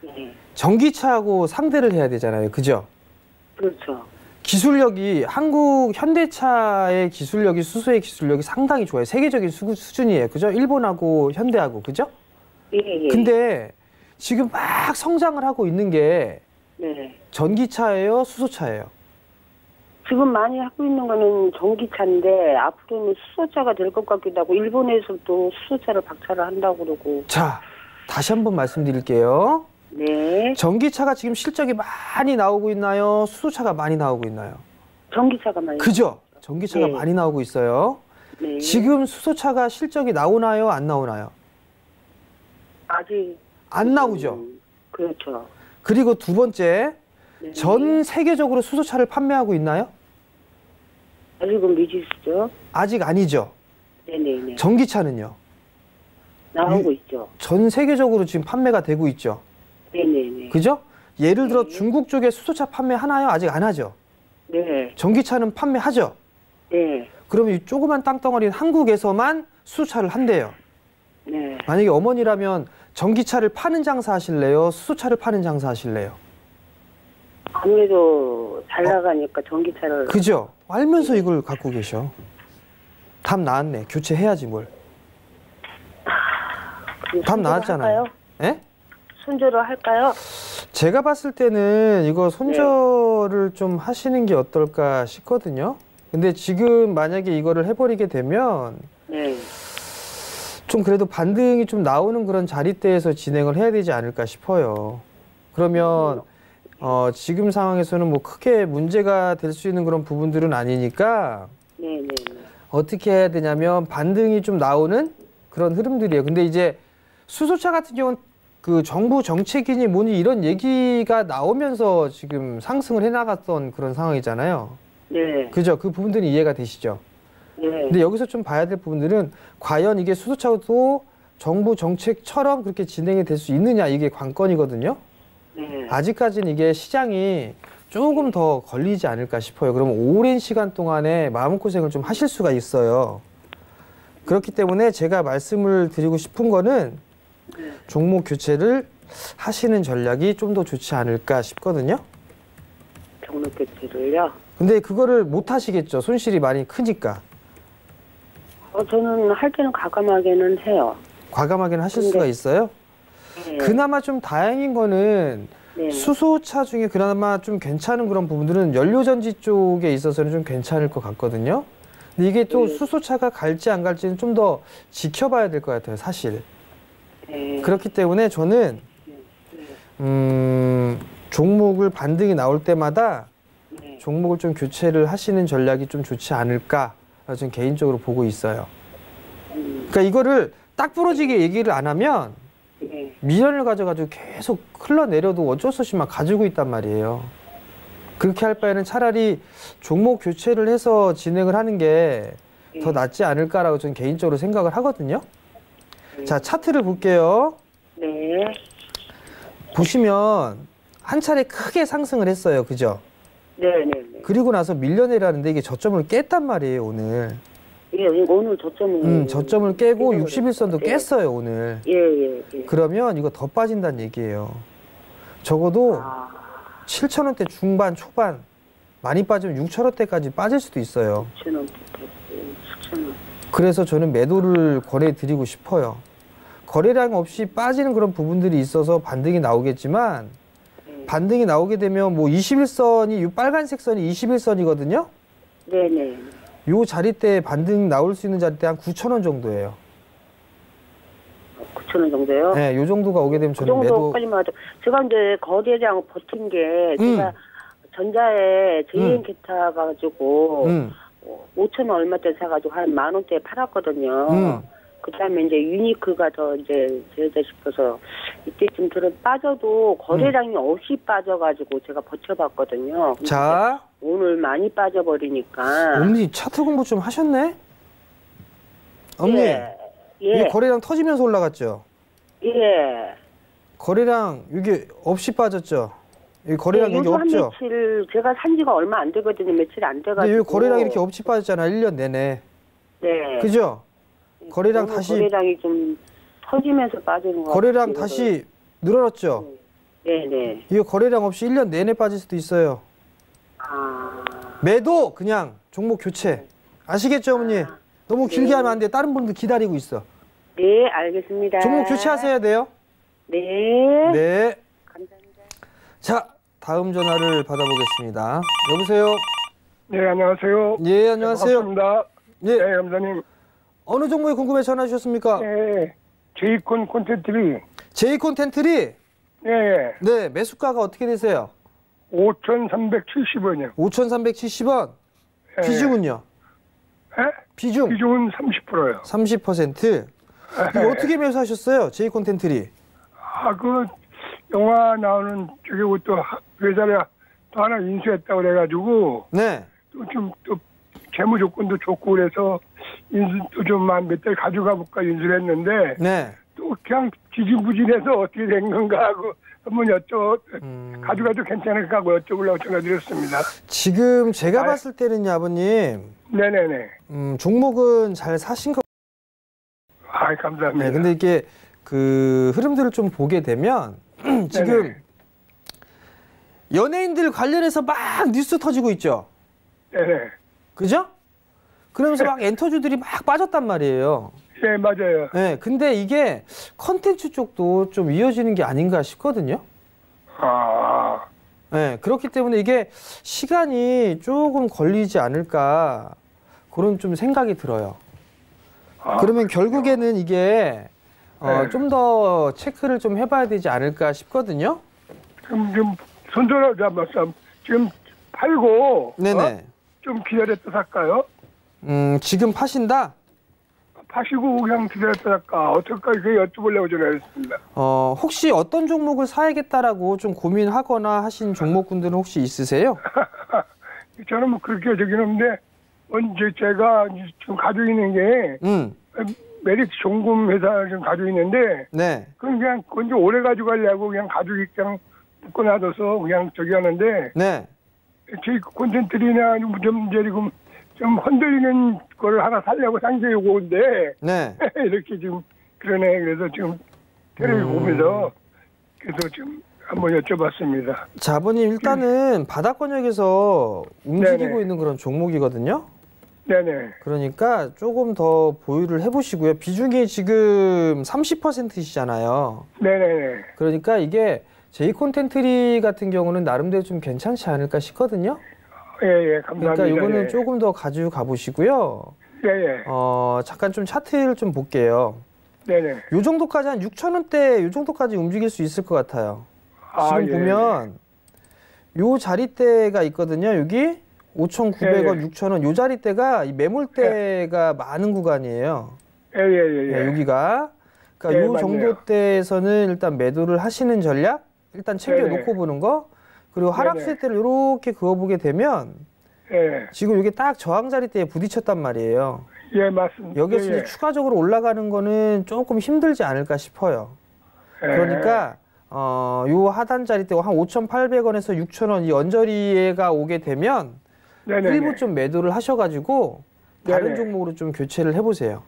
네. 전기차하고 상대를 해야 되잖아요. 그죠? 그렇죠. 기술력이 한국 현대차의 기술력이 수소의 기술력이 상당히 좋아요. 세계적인 수준이에요. 그죠? 일본하고 현대하고. 그죠? 예, 예. 근데 지금 막 성장을 하고 있는 게 네. 전기차예요? 수소차예요? 지금 많이 하고 있는 거는 전기차인데 앞으로는 수소차가 될 것 같기도 하고 일본에서도 수소차를 박차를 한다고 그러고. 자, 다시 한번 말씀드릴게요. 네. 전기차가 지금 실적이 많이 나오고 있나요? 수소차가 많이 나오고 있나요? 전기차가 많이. 그죠? 전기차가 네. 많이 나오고 있어요. 네. 지금 수소차가 실적이 나오나요? 안 나오나요? 아직 안 나오죠. 그렇죠. 그리고 두 번째, 네. 전 세계적으로 수소차를 판매하고 있나요? 아직은 미지수죠. 아직 아니죠. 네네네. 전기차는요? 나오고 있죠. 전 세계적으로 지금 판매가 되고 있죠. 네네네. 그죠? 예를 들어 중국 쪽에 수소차 판매하나요? 아직 안 하죠. 네. 전기차는 판매하죠. 네. 그러면 이 조그만 땅덩어리는 한국에서만 수소차를 한대요. 네. 만약에 어머니라면 전기차를 파는 장사 하실래요? 수소차를 파는 장사 하실래요? 아무래도 잘 나가니까 전기차를. 그죠? 알면서 이걸 갖고 계셔. 답 나왔네. 교체해야지 뭘. 답 나왔잖아요. 예? 손절을 할까요? 제가 봤을 때는 이거 손절을 좀 하시는 게 어떨까 싶거든요. 근데 지금 만약에 이거를 해버리게 되면 네. 좀 그래도 반등이 좀 나오는 그런 자리대에서 진행을 해야 되지 않을까 싶어요. 그러면 지금 상황에서는 뭐 크게 문제가 될 수 있는 그런 부분들은 아니니까 네. 어떻게 해야 되냐면 반등이 좀 나오는 그런 흐름들이에요. 근데 이제 수소차 같은 경우는 그 정부 정책이니 뭐니 이런 얘기가 나오면서 지금 상승을 해나갔던 그런 상황이잖아요. 네. 그죠? 그 부분들이 이해가 되시죠? 네. 근데 여기서 좀 봐야 될 부분들은 과연 이게 수소차도 정부 정책처럼 그렇게 진행이 될 수 있느냐 이게 관건이거든요. 네. 아직까지는 이게 시장이 조금 더 걸리지 않을까 싶어요. 그러면 오랜 시간 동안에 마음고생을 좀 하실 수가 있어요. 그렇기 때문에 제가 말씀을 드리고 싶은 거는 종목 교체를 하시는 전략이 좀 더 좋지 않을까 싶거든요. 종목 교체를요? 근데 그거를 못 하시겠죠. 손실이 많이 크니까. 저는 할 때는 과감하게는 해요. 과감하게는 하실 수가 있어요. 네. 그나마 좀 다행인 거는 네. 수소차 중에 그나마 좀 괜찮은 그런 부분들은 연료전지 쪽에 있어서는 좀 괜찮을 것 같거든요. 근데 이게 또 수소차가 갈지 안 갈지는 좀 더 지켜봐야 될 것 같아요, 사실. 네. 그렇기 때문에 저는 종목을 반등이 나올 때마다 네. 종목을 좀 교체를 하시는 전략이 좀 좋지 않을까 저는 개인적으로 보고 있어요. 그러니까 이거를 딱 부러지게 얘기를 안 하면 네. 미련을 가져가지고 계속 흘러내려도 어쩔 수 없이 막 가지고 있단 말이에요. 그렇게 할 바에는 차라리 종목 교체를 해서 진행을 하는 게 더 낫지 않을까라고 저는 개인적으로 생각을 하거든요. 자, 차트를 볼게요. 네. 보시면 한 차례 크게 상승을 했어요. 그죠? 네. 그리고 나서 밀려내라는데 이게 저점을 깼단 말이에요, 오늘. 예, 오늘 저점은. 저점을 깨고 61선도 깼어요, 오늘. 예. 그러면 이거 더 빠진다는 얘기예요. 적어도 7,000원대 중반, 초반, 많이 빠지면 6,000원대까지 빠질 수도 있어요. 6,000원. 그래서 저는 매도를 권해드리고 싶어요. 거래량 없이 빠지는 그런 부분들이 있어서 반등이 나오겠지만 반등이 나오게 되면 뭐 21선이 이 빨간색 선이 21선이거든요. 네네. 요 자리대 반등 나올 수 있는 자리대 한 9,000원 정도예요. 9,000원 정도요? 네, 요 정도가 오게 되면 그 저는 매도. 정도까지만 하죠. 제가 이제 거래량 버틴 게 제가 전자에 JN 기타 가지고 5,000원 얼마짜리 사가지고 한 10,000원대에 팔았거든요. 그 다음에 이제 유니크가 더 이제 제자 싶어서 이때쯤 들은 빠져도 거래량이 없이 빠져가지고 제가 버텨봤거든요. 근데 자, 오늘 많이 빠져버리니까. 어머니 차트 공부 좀 하셨네? 어머니, 예. 이게 거래량 터지면서 올라갔죠? 예. 거래량 이게 없이 빠졌죠? 이 거래량 여기 요즘 없죠? 며칠 제가 산 지가 얼마 안 되거든요. 며칠 안 돼가지고. 근데 이 거래량 이렇게 없이 빠졌잖아, 1년 내내. 네. 그죠? 거래량 너무 다시 거래량이 좀 터지면서 빠지는 거 거래량 다시 늘어났죠? 네네. 이거 거래량 없이 1년 내내 빠질 수도 있어요. 아. 매도 그냥 종목 교체. 아시겠죠, 어머니? 너무 길게 하면 안 돼. 다른 분들 기다리고 있어. 네, 알겠습니다. 종목 교체하셔야 돼요. 네. 네. 감사합니다. 자, 다음 전화를 받아보겠습니다. 여보세요? 네, 안녕하세요. 예, 안녕하세요. 반갑습니다. 예. 네, 감사님. 어느 종목에 궁금해 전화 주셨습니까? 네, 제이콘 콘텐츠비. 제이콘 텐트리? 네, 네, 매수가가 어떻게 되세요? 5,370원이요. 5,370원. 네. 비중은요? 네? 비중 비중은 30%요. 30%. 이거 어떻게 매수하셨어요? 제이콘 텐트리? 아, 그 영화 나오는 저기 또 회사를 또 하나 인수했다고 그래가지고 네. 또 재무 조건도 좋고 그래서 인수도 좀 몇 달 가져가 볼까 인수를 했는데 네. 또 그냥 지지부진해서 어떻게 된 건가 하고 한번 가져가도 괜찮을까 하고 여쭤보려고 전화드렸습니다. 지금 제가 봤을 때는요, 아버님. 네네네. 종목은 잘 사신 거. 아, 감사합니다. 네, 근데 이게 그 흐름들을 좀 보게 되면 지금 네네. 연예인들 관련해서 막 뉴스 터지고 있죠. 네네. 그죠? 그러면서 막 엔터주들이 막 빠졌단 말이에요. 예, 맞아요. 네, 근데 이게 컨텐츠 쪽도 좀 이어지는 게 아닌가 싶거든요. 아, 네, 그렇기 때문에 이게 시간이 조금 걸리지 않을까 그런 좀 생각이 들어요. 그러면 결국에는 이게 네. 좀 더 체크를 좀 해봐야 되지 않을까 싶거든요. 그럼 좀 손절을 잡았어. 지금 팔고 네네. 좀 기다렸다 살까요? 지금 파신다? 파시고 그냥 기다렸다 살까? 어떨까? 이렇게 여쭤보려고 전화했습니다. 혹시 어떤 종목을 사야겠다라고 좀 고민하거나 하신 종목군들은 혹시 있으세요? 저는 뭐 그렇게 저긴 없는데 언제 제가 지금 가지고 있는 게 메리츠 종금 회사를 좀 가지고 있는데 네. 그냥 언제 오래 가지고 가려고 그냥 가지고 그냥 묶어 놔둬서 그냥 저기 하는데 네. 제 콘텐츠나 좀 흔들리는 거를 하나 살려고 상세히 오는데 네. 이렇게 지금 그러네. 그래서 지금 텔레비 보면서 그래서 지금 한번 여쭤봤습니다. 자, 아버님 일단은 바닥권역에서 움직이고 네네. 있는 그런 종목이거든요. 네네. 그러니까 조금 더 보유를 해보시고요. 비중이 지금 30%시잖아요. 네네네. 그러니까 이게 제이콘텐트리 같은 경우는 나름대로 좀 괜찮지 않을까 싶거든요. 예, 감사합니다. 그러니까 이거는 예. 조금 더 가지고 가보시고요. 예. 잠깐 좀 차트를 좀 볼게요. 네네. 요 정도까지 한 6,000원대 요 정도까지 움직일 수 있을 것 같아요. 지금 예. 보면 요 자리대가 있거든요. 여기 5,900원, 예. 6,000원 요 자리대가 이 매물대가 많은 구간이에요. 예. 네, 여기가 그러니까 예, 요 맞네요. 정도 대에서는 일단 매도를 하시는 전략 일단 챙겨 네네. 놓고 보는 거 그리고 하락세 때를 이렇게 그어보게 되면 예. 지금 이게 딱 저항 자리대에 부딪혔단 말이에요. 예, 맞습니다. 여기서 예. 이제 추가적으로 올라가는 거는 조금 힘들지 않을까 싶어요. 예. 그러니까 요 하단 자리대 한 5,800원에서 6,000원 이 언저리가 오게 되면 네네네. 일부 좀 매도를 하셔가지고 다른 네네. 종목으로 좀 교체를 해보세요.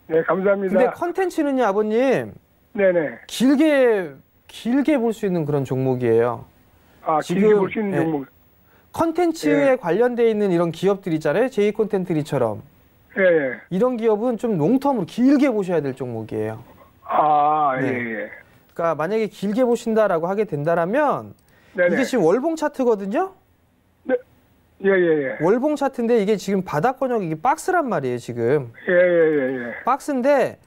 네, 감사합니다. 근데 컨텐츠는요, 아버님 네네. 길게 볼 수 있는 그런 종목이에요. 아, 지금, 길게 볼 수 있는 예. 종목. 컨텐츠에 예. 관련돼 있는 이런 기업들 있잖아요. 제이 콘텐트리처럼 예. 이런 기업은 좀 롱텀으로 길게 보셔야 될 종목이에요. 아, 네. 예. 그러니까 만약에 길게 보신다라고 하게 된다라면 네네. 이게 지금 월봉 차트거든요. 예. 월봉 차트인데 이게 지금 바닥권역 이게 박스란 말이에요. 지금 예. 박스인데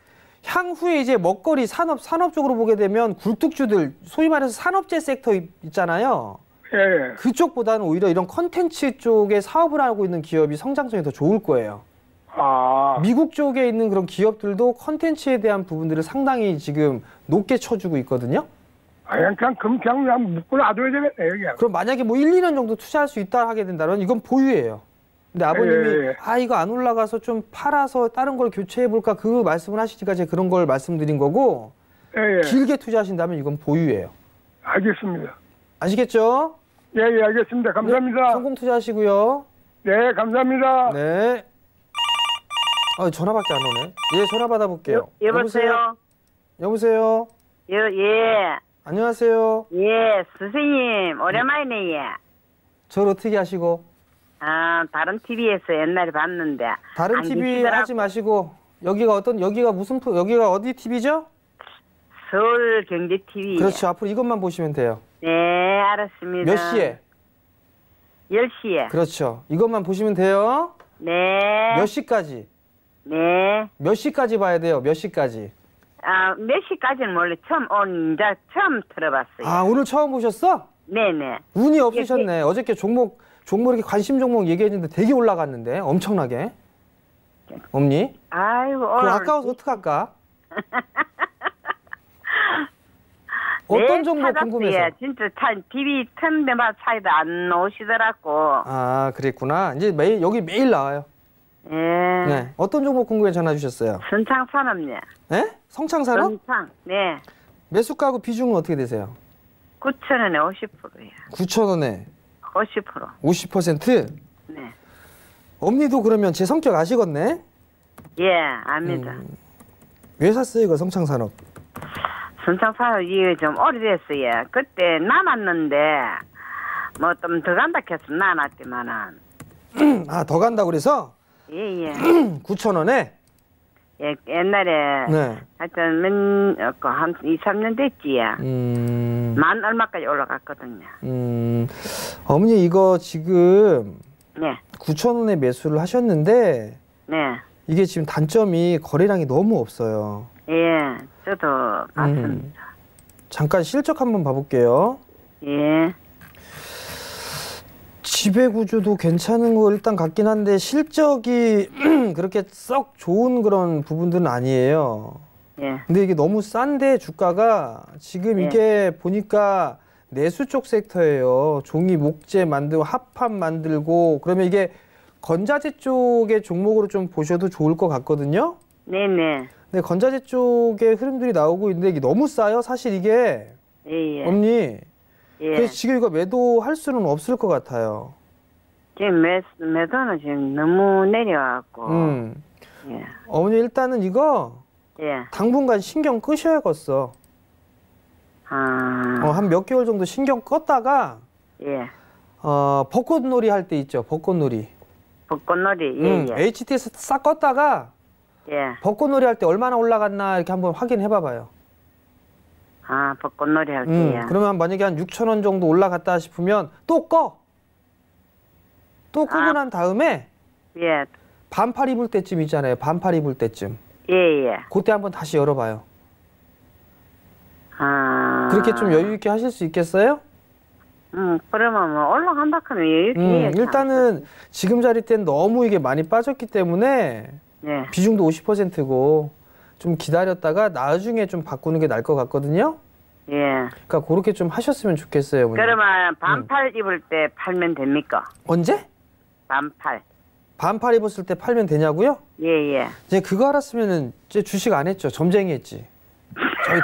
향후에 이제 먹거리 산업 쪽으로 보게 되면 굴뚝주들 소위 말해서 산업재 섹터 있잖아요. 예. 그쪽보다는 오히려 이런 컨텐츠 쪽에 사업을 하고 있는 기업이 성장성이 더 좋을 거예요. 아, 미국 쪽에 있는 그런 기업들도 컨텐츠에 대한 부분들을 상당히 지금 높게 쳐주고 있거든요. 그냥 묶고 놔둬야 되겠네요, 그냥. 그럼 만약에 뭐 1, 2년 정도 투자할 수 있다 하게 된다면 이건 보유예요. 근데 아버님이 예. 이거 안 올라가서 좀 팔아서 다른 걸 교체해 볼까 그 말씀을 하시니까 제가 그런 걸 말씀드린 거고 예. 길게 투자하신다면 이건 보유예요. 알겠습니다. 아시겠죠? 예, 알겠습니다. 감사합니다. 성공 투자하시고요. 네, 감사합니다. 네. 전화밖에 안 오네. 예, 전화 받아볼게요. 여보세요? 여보세요? 예. 안녕하세요. 예, 선생님, 오랜만이네, 예. 저를 어떻게 하시고? 다른 TV에서 옛날에 봤는데. 다른 안 TV 계시더라고. 하지 마시고 여기가 어디 TV죠? 서울 경제 TV. 그렇죠. 앞으로 이것만 보시면 돼요. 네, 알았습니다. 몇 시에? 10시에. 그렇죠. 이것만 보시면 돼요. 네. 몇 시까지? 네. 몇 시까지 봐야 돼요? 몇 시까지? 몇 시까지는 몰래 처음 들어봤어요. 오늘 처음 보셨어? 네네. 운이 없으셨네. 어저께 종목 이렇게 관심 종목 얘기했는데 되게 올라갔는데 엄청나게. 없니? 아이고, 그럼 오늘. 아까워서 어떡할까? 어떤 네, 종목 찾았어요. 궁금해서. 진짜 TV 튼 데마다 차이도 안 오시더라고. 그랬구나. 이제 여기 매일 나와요. 예. 네. 어떤 종목 궁금해 전화 주셨어요? 선창산업네. 네? 성창산업? 선창. 네. 매수가하고 비중은 어떻게 되세요? 9,000원에 50%야. 9,000원에 50%. 50%? 네. 엄니도 그러면 제 성격 아시겠네? 예, 압니다. 왜 샀어요 이거 성창산업? 선창사업 이게 좀 오래됐어요. 그때 남았는데 뭐 좀 더 간다 했으면 나눴지만은. 아, 더 간다고 그래서? 예예. 9,000원에? 예, 옛날에 네. 하여튼 한 2, 3년 됐지요. 만 얼마까지 올라갔거든요. 어머니 이거 지금 네. 9,000원에 매수를 하셨는데 네. 이게 지금 단점이 거래량이 너무 없어요. 예, 저도 봤습니다. 잠깐 실적 한번 봐볼게요. 예. 지배구조도 괜찮은 거 일단 같긴 한데 실적이 그렇게 썩 좋은 그런 부분들은 아니에요. 예. 근데 이게 너무 싼데 주가가 지금 예. 이게 보니까 내수 쪽 섹터예요. 종이 목재 만들고 합판 만들고 그러면 이게 건자재 쪽의 종목으로 좀 보셔도 좋을 것 같거든요. 네네. 근데 건자재 쪽의 흐름들이 나오고 있는데 이게 너무 싸요. 사실 이게 예예. 언니. 예. 그래서 지금 이거 매도할 수는 없을 것 같아요. 지금 매도는 지금 너무 내려왔고. 예. 어머니 일단은 이거 예. 당분간 신경 끄셔야겠어. 아. 한 몇 개월 정도 신경 껐다가 예. 벚꽃놀이 할 때 있죠. 벚꽃놀이. 벚꽃놀이. 예예. HTS 싹 껐다가 예. 벚꽃놀이 할 때 얼마나 올라갔나 이렇게 한번 확인해 봐봐요. 아, 벚꽃놀이 할 때요. 그러면 만약에 한 6,000원 정도 올라갔다 싶으면 또 꺼. 또 끄고 난 다음에 예. 반팔 입을 때쯤 있잖아요. 반팔 입을 때쯤. 예예. 그때 한번 다시 열어봐요. 아. 그렇게 좀 여유 있게 하실 수 있겠어요? 그러면 뭐 올라간다 하면 이렇게 해야지. 일단은 지금 자리 때는 너무 이게 많이 빠졌기 때문에 예. 비중도 50%고 좀 기다렸다가 나중에 좀 바꾸는 게 나을 것 같거든요. 예. 그러니까 그렇게 좀 하셨으면 좋겠어요. 어머니. 그러면 반팔 입을 때 팔면 됩니까? 언제? 반팔. 반팔 입었을 때 팔면 되냐고요? 예예. 이제 그거 알았으면은 이제 주식 안 했죠. 점쟁이 했지. 저희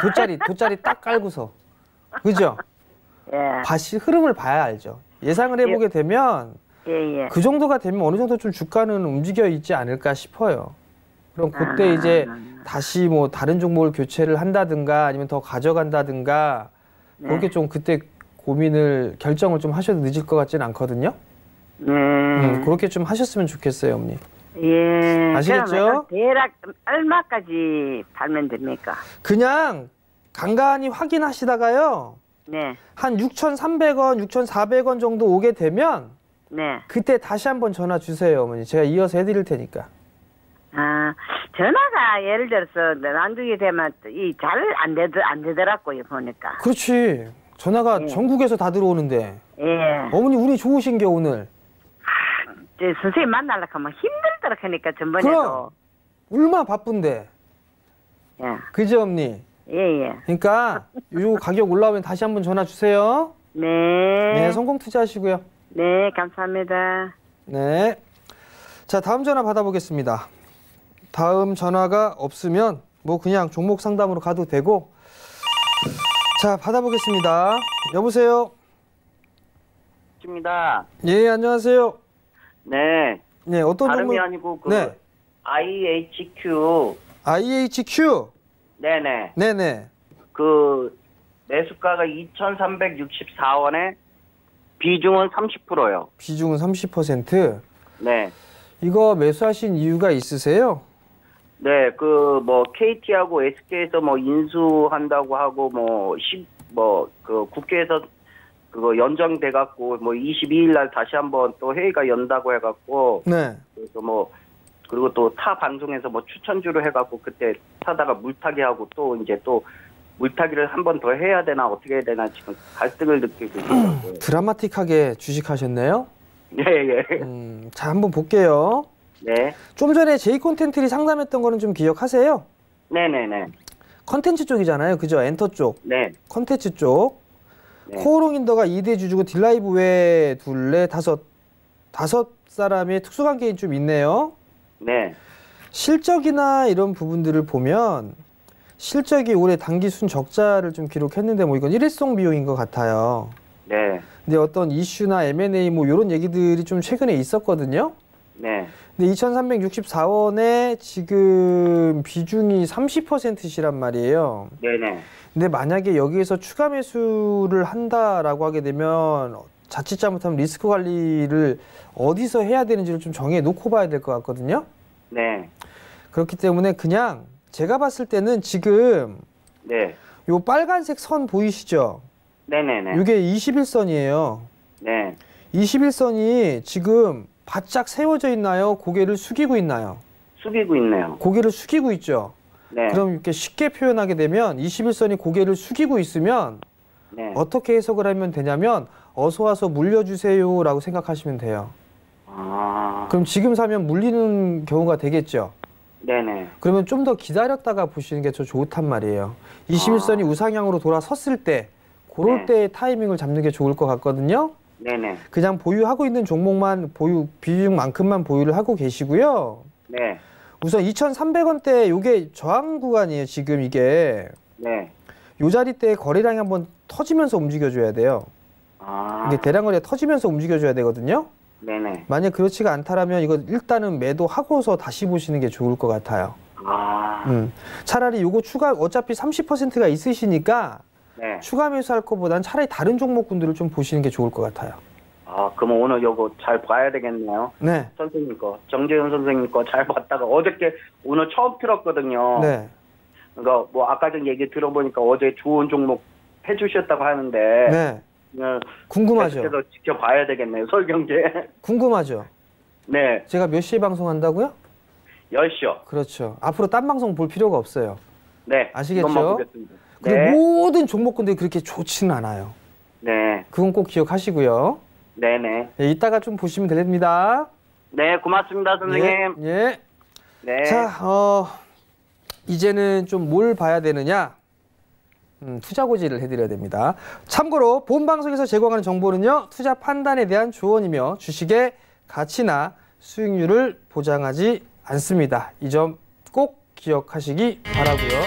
돗자리 딱 깔고서. 그죠? 예. 다시 흐름을 봐야 알죠. 예상을 해보게 되면 예예. 그 정도가 되면 어느 정도 좀 주가는 움직여 있지 않을까 싶어요. 그럼 그때 이제 다시 뭐 다른 종목을 교체를 한다든가 아니면 더 가져간다든가 그렇게 좀 그때 결정을 좀 하셔도 늦을 것 같지는 않거든요. 그렇게 좀 하셨으면 좋겠어요, 어머니. 예. 아시겠죠? 그러면 대략 얼마까지 팔면 됩니까? 그냥 간간히 확인하시다가요. 네. 한 6,300원, 6,400원 정도 오게 되면 네. 그때 다시 한번 전화 주세요, 어머니. 제가 이어서 해드릴 테니까. 아, 전화가 예를 들어서 난중이 되면 잘 안 되더라고요, 보니까. 그렇지. 전화가 전국에서 다 들어오는데. 예. 어머니 운이 좋으신 게 오늘. 선생님 만나려고 하면 힘들더라 하니까 전번에도. 그럼 얼마나 바쁜데. 예. 그죠, 어머니? 예예. 그러니까 요 가격 올라오면 다시 한번 전화 주세요. 네. 네, 성공 투자하시고요. 네, 감사합니다. 네. 자, 다음 전화 받아보겠습니다. 다음 전화가 없으면 뭐 그냥 종목 상담으로 가도 되고. 자, 받아보겠습니다. 여보세요? 입니다. 예, 안녕하세요. 네. 네, 어떤 다름이 종목? 아니고 네. IHQ. IHQ. 네네. 네네. 그 매수가가 2,364원에 비중은 30%요. 비중은 30%. 네. 이거 매수하신 이유가 있으세요? 네, 그 뭐 KT하고 SK에서 뭐 인수한다고 하고 그 국회에서 그거 연정돼 갖고 뭐 22일 날 다시 한번 또 회의가 연다고 해 갖고 네. 그래서 뭐 그리고 또 타 방송에서 뭐 추천주로 해 갖고 그때 타다가 물타기 하고 또 이제 또 물타기를 한 번 더 해야 되나 어떻게 해야 되나 지금 갈등을 느끼고 있어요. 드라마틱하게 주식하셨네요. 예, 예. 자, 한번 볼게요. 네. 좀 전에 J콘텐츠리 상담했던 거는 좀 기억하세요? 네네네. 컨텐츠 쪽이잖아요. 그죠? 엔터 쪽. 네. 컨텐츠 쪽. 네. 코오롱인더가 2대 주주고 딜라이브 외에 다섯 사람의 특수관계인 좀 있네요. 네. 실적이나 이런 부분들을 보면 실적이 올해 단기 순적자를 좀 기록했는데 뭐 이건 일회성 비용인 것 같아요. 네. 근데 어떤 이슈나 M&A 뭐 이런 얘기들이 좀 최근에 있었거든요. 네. 근데 2,364원에 지금 비중이 30%시란 말이에요. 네네. 근데 만약에 여기에서 추가 매수를 한다라고 하게 되면 자칫 잘못하면 리스크 관리를 어디서 해야 되는지를 좀 정해 놓고 봐야 될 것 같거든요. 네. 그렇기 때문에 그냥 제가 봤을 때는 지금 네. 요 빨간색 선 보이시죠? 네네네. 이게 21선이에요. 네. 21선이 지금 바짝 세워져 있나요? 고개를 숙이고 있나요? 숙이고 있네요. 고개를 숙이고 있죠. 네. 그럼 이렇게 쉽게 표현하게 되면 21선이 고개를 숙이고 있으면 네. 어떻게 해석을 하면 되냐면 어서 와서 물려주세요라고 생각하시면 돼요. 아. 그럼 지금 사면 물리는 경우가 되겠죠. 네네. 그러면 좀 더 기다렸다가 보시는 게 더 좋단 말이에요. 21선이 우상향으로 돌아섰을 때 그럴 네. 때 타이밍을 잡는 게 좋을 것 같거든요. 네네. 그냥 보유하고 있는 종목만 비중만큼만 보유를 하고 계시고요. 네. 우선 2,300원대 요게 저항 구간이에요. 지금 이게 네. 요 자리 때 거래량이 한번 터지면서 움직여줘야 돼요. 아. 이게 대량 거래가 터지면서 움직여줘야 되거든요. 네네. 만약 그렇지가 않다라면 이거 일단은 매도하고서 다시 보시는 게 좋을 것 같아요. 아. 차라리 요거 추가 어차피 30%가 있으시니까 네. 추가 매수할 것보단 차라리 다른 종목군들을 좀 보시는 게 좋을 것 같아요. 아, 그럼 오늘 요거 잘 봐야 되겠네요. 네. 선생님 거, 정재현 선생님 거 잘 봤다가 어저께 오늘 처음 들었거든요. 네. 그러니까 뭐 아까 전 얘기 들어보니까 어제 좋은 종목 해주셨다고 하는데 네. 그냥 궁금하죠? 계속해서 지켜봐야 되겠네요. 설경제. 궁금하죠? 네. 제가 몇 시에 방송한다고요? 10시요. 그렇죠. 앞으로 딴 방송 볼 필요가 없어요. 네. 아시겠죠? 이것만 보겠습니다. 그리고 네. 모든 종목군들이 그렇게 좋지는 않아요. 네. 그건 꼭 기억하시고요. 네네. 네, 이따가 좀 보시면 됩니다. 네, 고맙습니다, 선생님. 예. 예. 네. 자, 이제는 좀 뭘 봐야 되느냐? 투자 고지를 해드려야 됩니다. 참고로 본 방송에서 제공하는 정보는요, 투자 판단에 대한 조언이며 주식의 가치나 수익률을 보장하지 않습니다. 이 점 꼭 기억하시기 바라고요.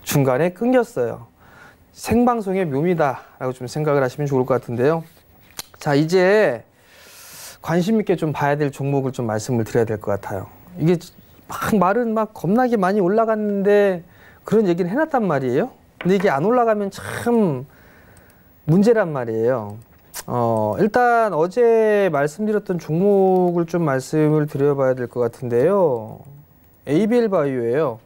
중간에 끊겼어요. 생방송의 묘미다라고 좀 생각을 하시면 좋을 것 같은데요. 자, 이제 관심 있게 좀 봐야 될 종목을 좀 말씀을 드려야 될 것 같아요. 이게 막 말은 막 겁나게 많이 올라갔는데 그런 얘기를 해놨단 말이에요. 근데 이게 안 올라가면 참 문제란 말이에요. 일단 어제 말씀드렸던 종목을 좀 말씀을 드려봐야 될 것 같은데요. ABL 바이오예요.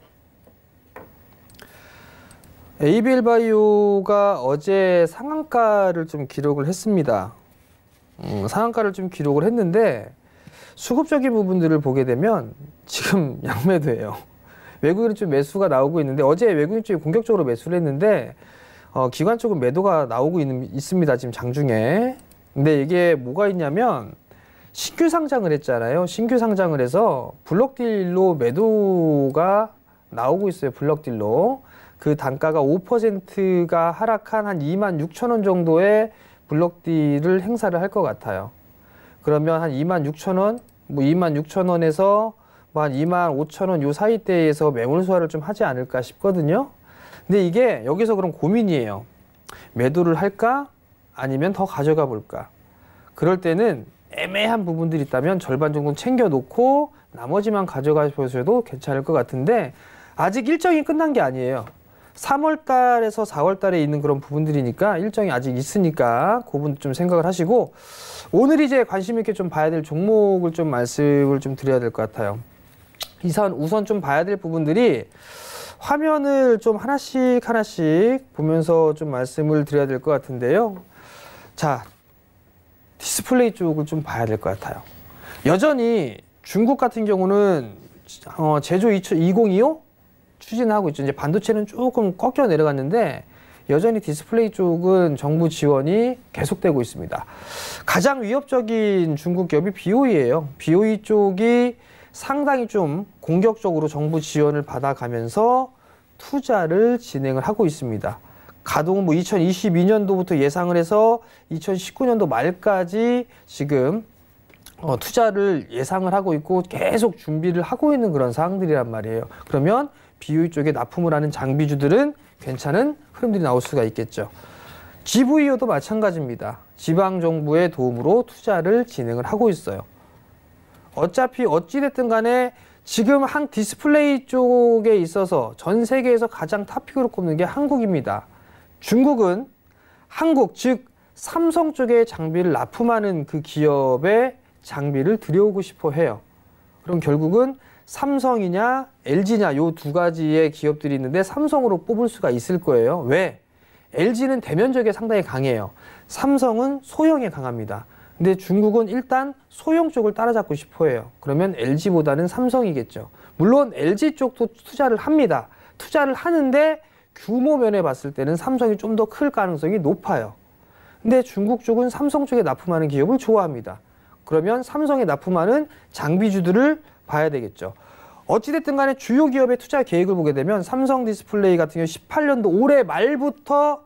ABL 바이오가 어제 상한가를 좀 기록을 했습니다. 상한가를 좀 기록을 했는데 수급적인 부분들을 보게 되면 지금 양매도예요. 외국인은 좀 매수가 나오고 있는데 어제 외국인 쪽이 공격적으로 매수를 했는데 기관 쪽은 매도가 나오고 있습니다. 지금 장중에. 근데 이게 뭐가 있냐면 신규 상장을 했잖아요. 신규 상장을 해서 블록딜로 매도가 나오고 있어요. 블록딜로. 그 단가가 5%가 하락한 한 26,000원 정도의 블록딜을 행사를 할 것 같아요. 그러면 한 26,000원, 뭐 26,000원에서 뭐 한 25,000원 요 사이대에서 매물 소화를 좀 하지 않을까 싶거든요. 근데 이게 여기서 그럼 고민이에요. 매도를 할까? 아니면 더 가져가 볼까? 그럴 때는 애매한 부분들이 있다면 절반 정도는 챙겨놓고 나머지만 가져가셔도 괜찮을 것 같은데 아직 일정이 끝난 게 아니에요. 3월 달에서 4월 달에 있는 그런 부분들이니까 일정이 아직 있으니까 그 부분 좀 생각을 하시고 오늘 이제 관심 있게 좀 봐야 될 종목을 좀 말씀을 좀 드려야 될 것 같아요. 우선 좀 봐야 될 부분들이 화면을 좀 하나씩 보면서 좀 말씀을 드려야 될 것 같은데요. 자, 디스플레이 쪽을 좀 봐야 될 것 같아요. 여전히 중국 같은 경우는 제조 2025 추진하고 있죠. 이제 반도체는 조금 꺾여 내려갔는데 여전히 디스플레이 쪽은 정부 지원이 계속되고 있습니다. 가장 위협적인 중국 기업이 BOE예요. BOE 쪽이 상당히 좀 공격적으로 정부 지원을 받아가면서 투자를 진행을 하고 있습니다. 가동은 뭐 2022년도부터 예상을 해서 2019년도 말까지 지금 투자를 예상을 하고 있고 계속 준비를 하고 있는 그런 사항들이란 말이에요. 그러면 BOE 쪽에 납품을 하는 장비주들은 괜찮은 흐름들이 나올 수가 있겠죠. GVO도 마찬가지입니다. 지방정부의 도움으로 투자를 진행을 하고 있어요. 어차피 어찌됐든 간에 지금 한 디스플레이 쪽에 있어서 전 세계에서 가장 탑픽으로 꼽는 게 한국입니다. 중국은 한국, 즉 삼성 쪽에 장비를 납품하는 그 기업의 장비를 들여오고 싶어 해요. 그럼 결국은 삼성이냐 LG냐 요 두 가지의 기업들이 있는데 삼성으로 뽑을 수가 있을 거예요. 왜? LG는 대면적에 상당히 강해요. 삼성은 소형에 강합니다. 근데 중국은 일단 소형 쪽을 따라잡고 싶어 해요. 그러면 LG보다는 삼성이겠죠. 물론 LG 쪽도 투자를 합니다. 투자를 하는데 규모 면에 봤을 때는 삼성이 좀 더 클 가능성이 높아요. 근데 중국 쪽은 삼성 쪽에 납품하는 기업을 좋아합니다. 그러면 삼성에 납품하는 장비주들을 봐야 되겠죠. 어찌됐든 간에 주요 기업의 투자 계획을 보게 되면 삼성 디스플레이 같은 경우 18년도 올해 말부터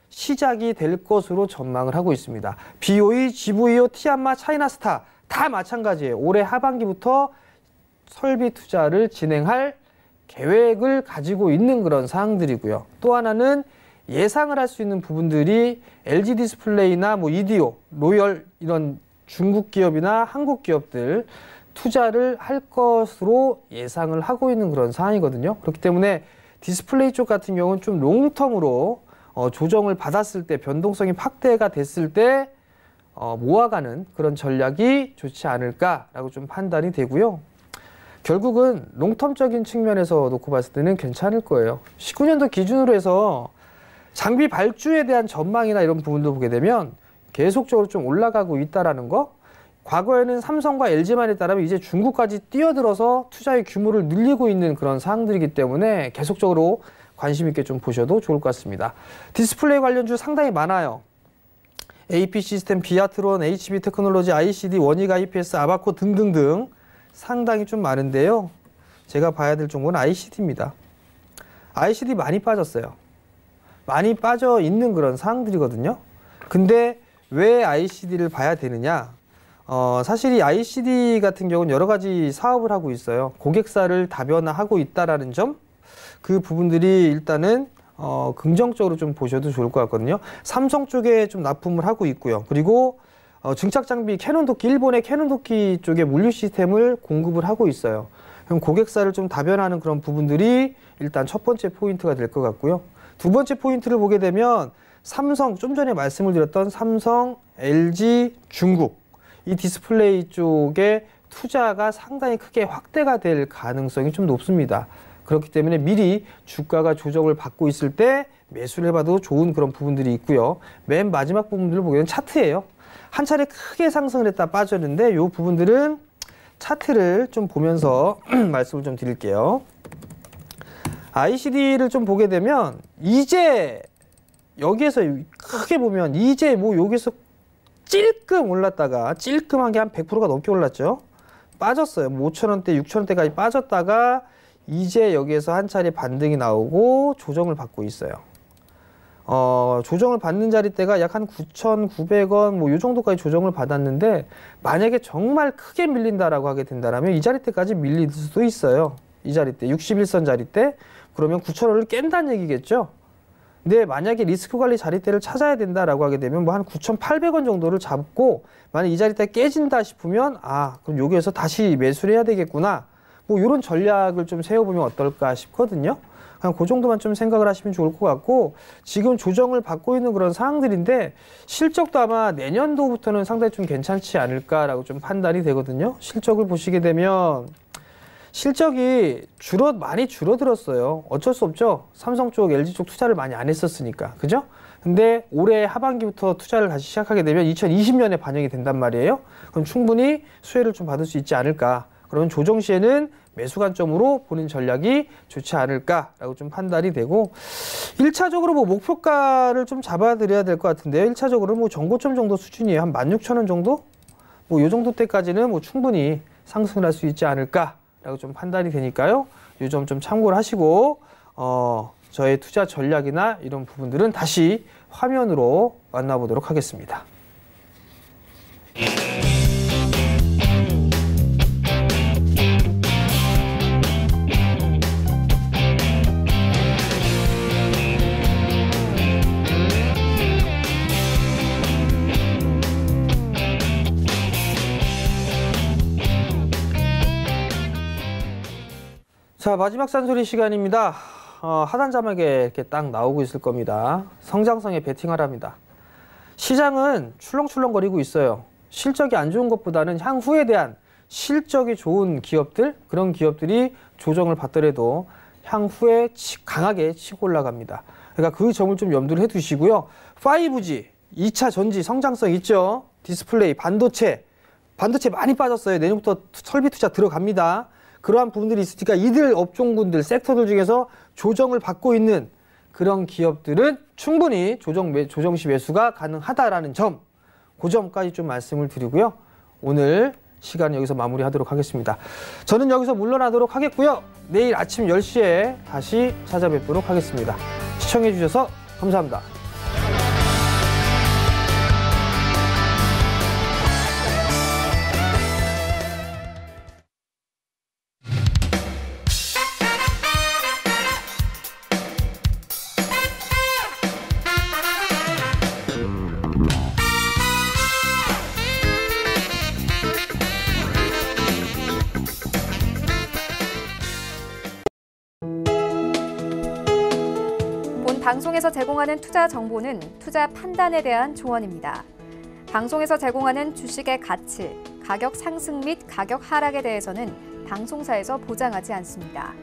시작이 될 것으로 전망을 하고 있습니다. BOE, GVO, 티안마, 차이나스타 다 마찬가지예요. 올해 하반기부터 설비 투자를 진행할 계획을 가지고 있는 그런 사항들이고요. 또 하나는 예상을 할 수 있는 부분들이 LG 디스플레이나 뭐 이디오, 로열 이런 중국 기업이나 한국 기업들 투자를 할 것으로 예상을 하고 있는 그런 사항이거든요. 그렇기 때문에 디스플레이 쪽 같은 경우는 좀 롱텀으로 조정을 받았을 때 변동성이 확대가 됐을 때 모아가는 그런 전략이 좋지 않을까라고 좀 판단이 되고요. 결국은 롱텀적인 측면에서 놓고 봤을 때는 괜찮을 거예요. 19년도 기준으로 해서 장비 발주에 대한 전망이나 이런 부분도 보게 되면 계속적으로 좀 올라가고 있다라는 거. 과거에는 삼성과 LG만 했다면 이제 중국까지 뛰어들어서 투자의 규모를 늘리고 있는 그런 사항들이기 때문에 계속적으로 관심 있게 좀 보셔도 좋을 것 같습니다. 디스플레이 관련주 상당히 많아요. AP 시스템, 비아트론, HB 테크놀로지, ICD, 원익 IPS, 아바코 등등등 상당히 좀 많은데요. 제가 봐야 될 종목은 ICD입니다. ICD 많이 빠졌어요. 많이 빠져 있는 그런 사항들이거든요. 근데 왜 ICD를 봐야 되느냐? 사실 이 ICD 같은 경우는 여러 가지 사업을 하고 있어요. 고객사를 다변화하고 있다라는 점, 그 부분들이 일단은 긍정적으로 좀 보셔도 좋을 것 같거든요. 삼성 쪽에 좀 납품을 하고 있고요. 그리고 증착 장비 캐논 도끼, 일본의 캐논 도끼 쪽에 물류 시스템을 공급을 하고 있어요. 그럼 고객사를 좀 다변화하는 그런 부분들이 일단 첫 번째 포인트가 될 것 같고요. 두 번째 포인트를 보게 되면 삼성, 좀 전에 말씀을 드렸던 삼성, LG, 중국 이 디스플레이 쪽에 투자가 상당히 크게 확대가 될 가능성이 좀 높습니다. 그렇기 때문에 미리 주가가 조정을 받고 있을 때 매수를 해봐도 좋은 그런 부분들이 있고요. 맨 마지막 부분들을 보게 되면 차트예요. 한 차례 크게 상승을 했다 빠졌는데 이 부분들은 차트를 좀 보면서 말씀을 좀 드릴게요. ICD를 좀 보게 되면 이제 여기에서 크게 보면 이제 뭐 여기서 찔끔 올랐다가 찔끔한 게 한 100%가 넘게 올랐죠. 빠졌어요. 뭐 5,000원대, 6,000원대까지 빠졌다가 이제 여기에서 한 차례 반등이 나오고 조정을 받고 있어요. 조정을 받는 자리대가 약 한 9,900원 뭐 이 정도까지 조정을 받았는데 만약에 정말 크게 밀린다라고 하게 된다면 이 자리대까지 밀릴 수도 있어요. 이 자리대 61선 자리대 그러면 9,000원을 깬다는 얘기겠죠. 근데 만약에 리스크 관리 자리대를 찾아야 된다라고 하게 되면 뭐 한 9,800원 정도를 잡고 만약 이 자리대 깨진다 싶으면 그럼 여기에서 다시 매수를 해야 되겠구나. 뭐 이런 전략을 좀 세워보면 어떨까 싶거든요. 그냥 그 정도만 좀 생각을 하시면 좋을 것 같고 지금 조정을 받고 있는 그런 상황들인데 실적도 아마 내년도부터는 상당히 좀 괜찮지 않을까라고 좀 판단이 되거든요. 실적을 보시게 되면 실적이 많이 줄어들었어요. 어쩔 수 없죠. 삼성 쪽, LG 쪽 투자를 많이 안 했었으니까. 그죠? 근데 올해 하반기부터 투자를 다시 시작하게 되면 2020년에 반영이 된단 말이에요. 그럼 충분히 수혜를 좀 받을 수 있지 않을까. 그러면 조정 시에는 매수 관점으로 보는 전략이 좋지 않을까라고 좀 판단이 되고 1차적으로 뭐 목표가를 좀 잡아드려야 될 것 같은데요. 1차적으로 뭐 전고점 정도 수준이에요. 한 16,000원 정도? 뭐 요 정도 때까지는 뭐 충분히 상승을 할 수 있지 않을까라고 좀 판단이 되니까요. 요 점 좀 참고를 하시고 저의 투자 전략이나 이런 부분들은 다시 화면으로 만나보도록 하겠습니다. 자, 마지막 싼소리 시간입니다. 하단 자막에 이렇게 딱 나오고 있을 겁니다. 성장성에 베팅하랍니다. 시장은 출렁출렁거리고 있어요. 실적이 안 좋은 것보다는 향후에 대한 실적이 좋은 기업들, 그런 기업들이 조정을 받더라도 향후에 강하게 치고 올라갑니다. 그러니까 그 점을 좀 염두를 해두시고요. 5G, 2차 전지 성장성 있죠. 디스플레이, 반도체 많이 빠졌어요. 내년부터 설비 투자 들어갑니다. 그러한 부분들이 있으니까 이들 업종군들, 섹터들 중에서 조정을 받고 있는 그런 기업들은 충분히 조정시 매수가 가능하다라는 점, 그 점까지 좀 말씀을 드리고요. 오늘 시간 여기서 마무리하도록 하겠습니다. 저는 여기서 물러나도록 하겠고요. 내일 아침 10시에 다시 찾아뵙도록 하겠습니다. 시청해 주셔서 감사합니다. 방송에서 제공하는 투자 정보는 투자 판단에 대한 조언입니다. 방송에서 제공하는 주식의 가치, 가격 상승 및 가격 하락에 대해서는 방송사에서 보장하지 않습니다.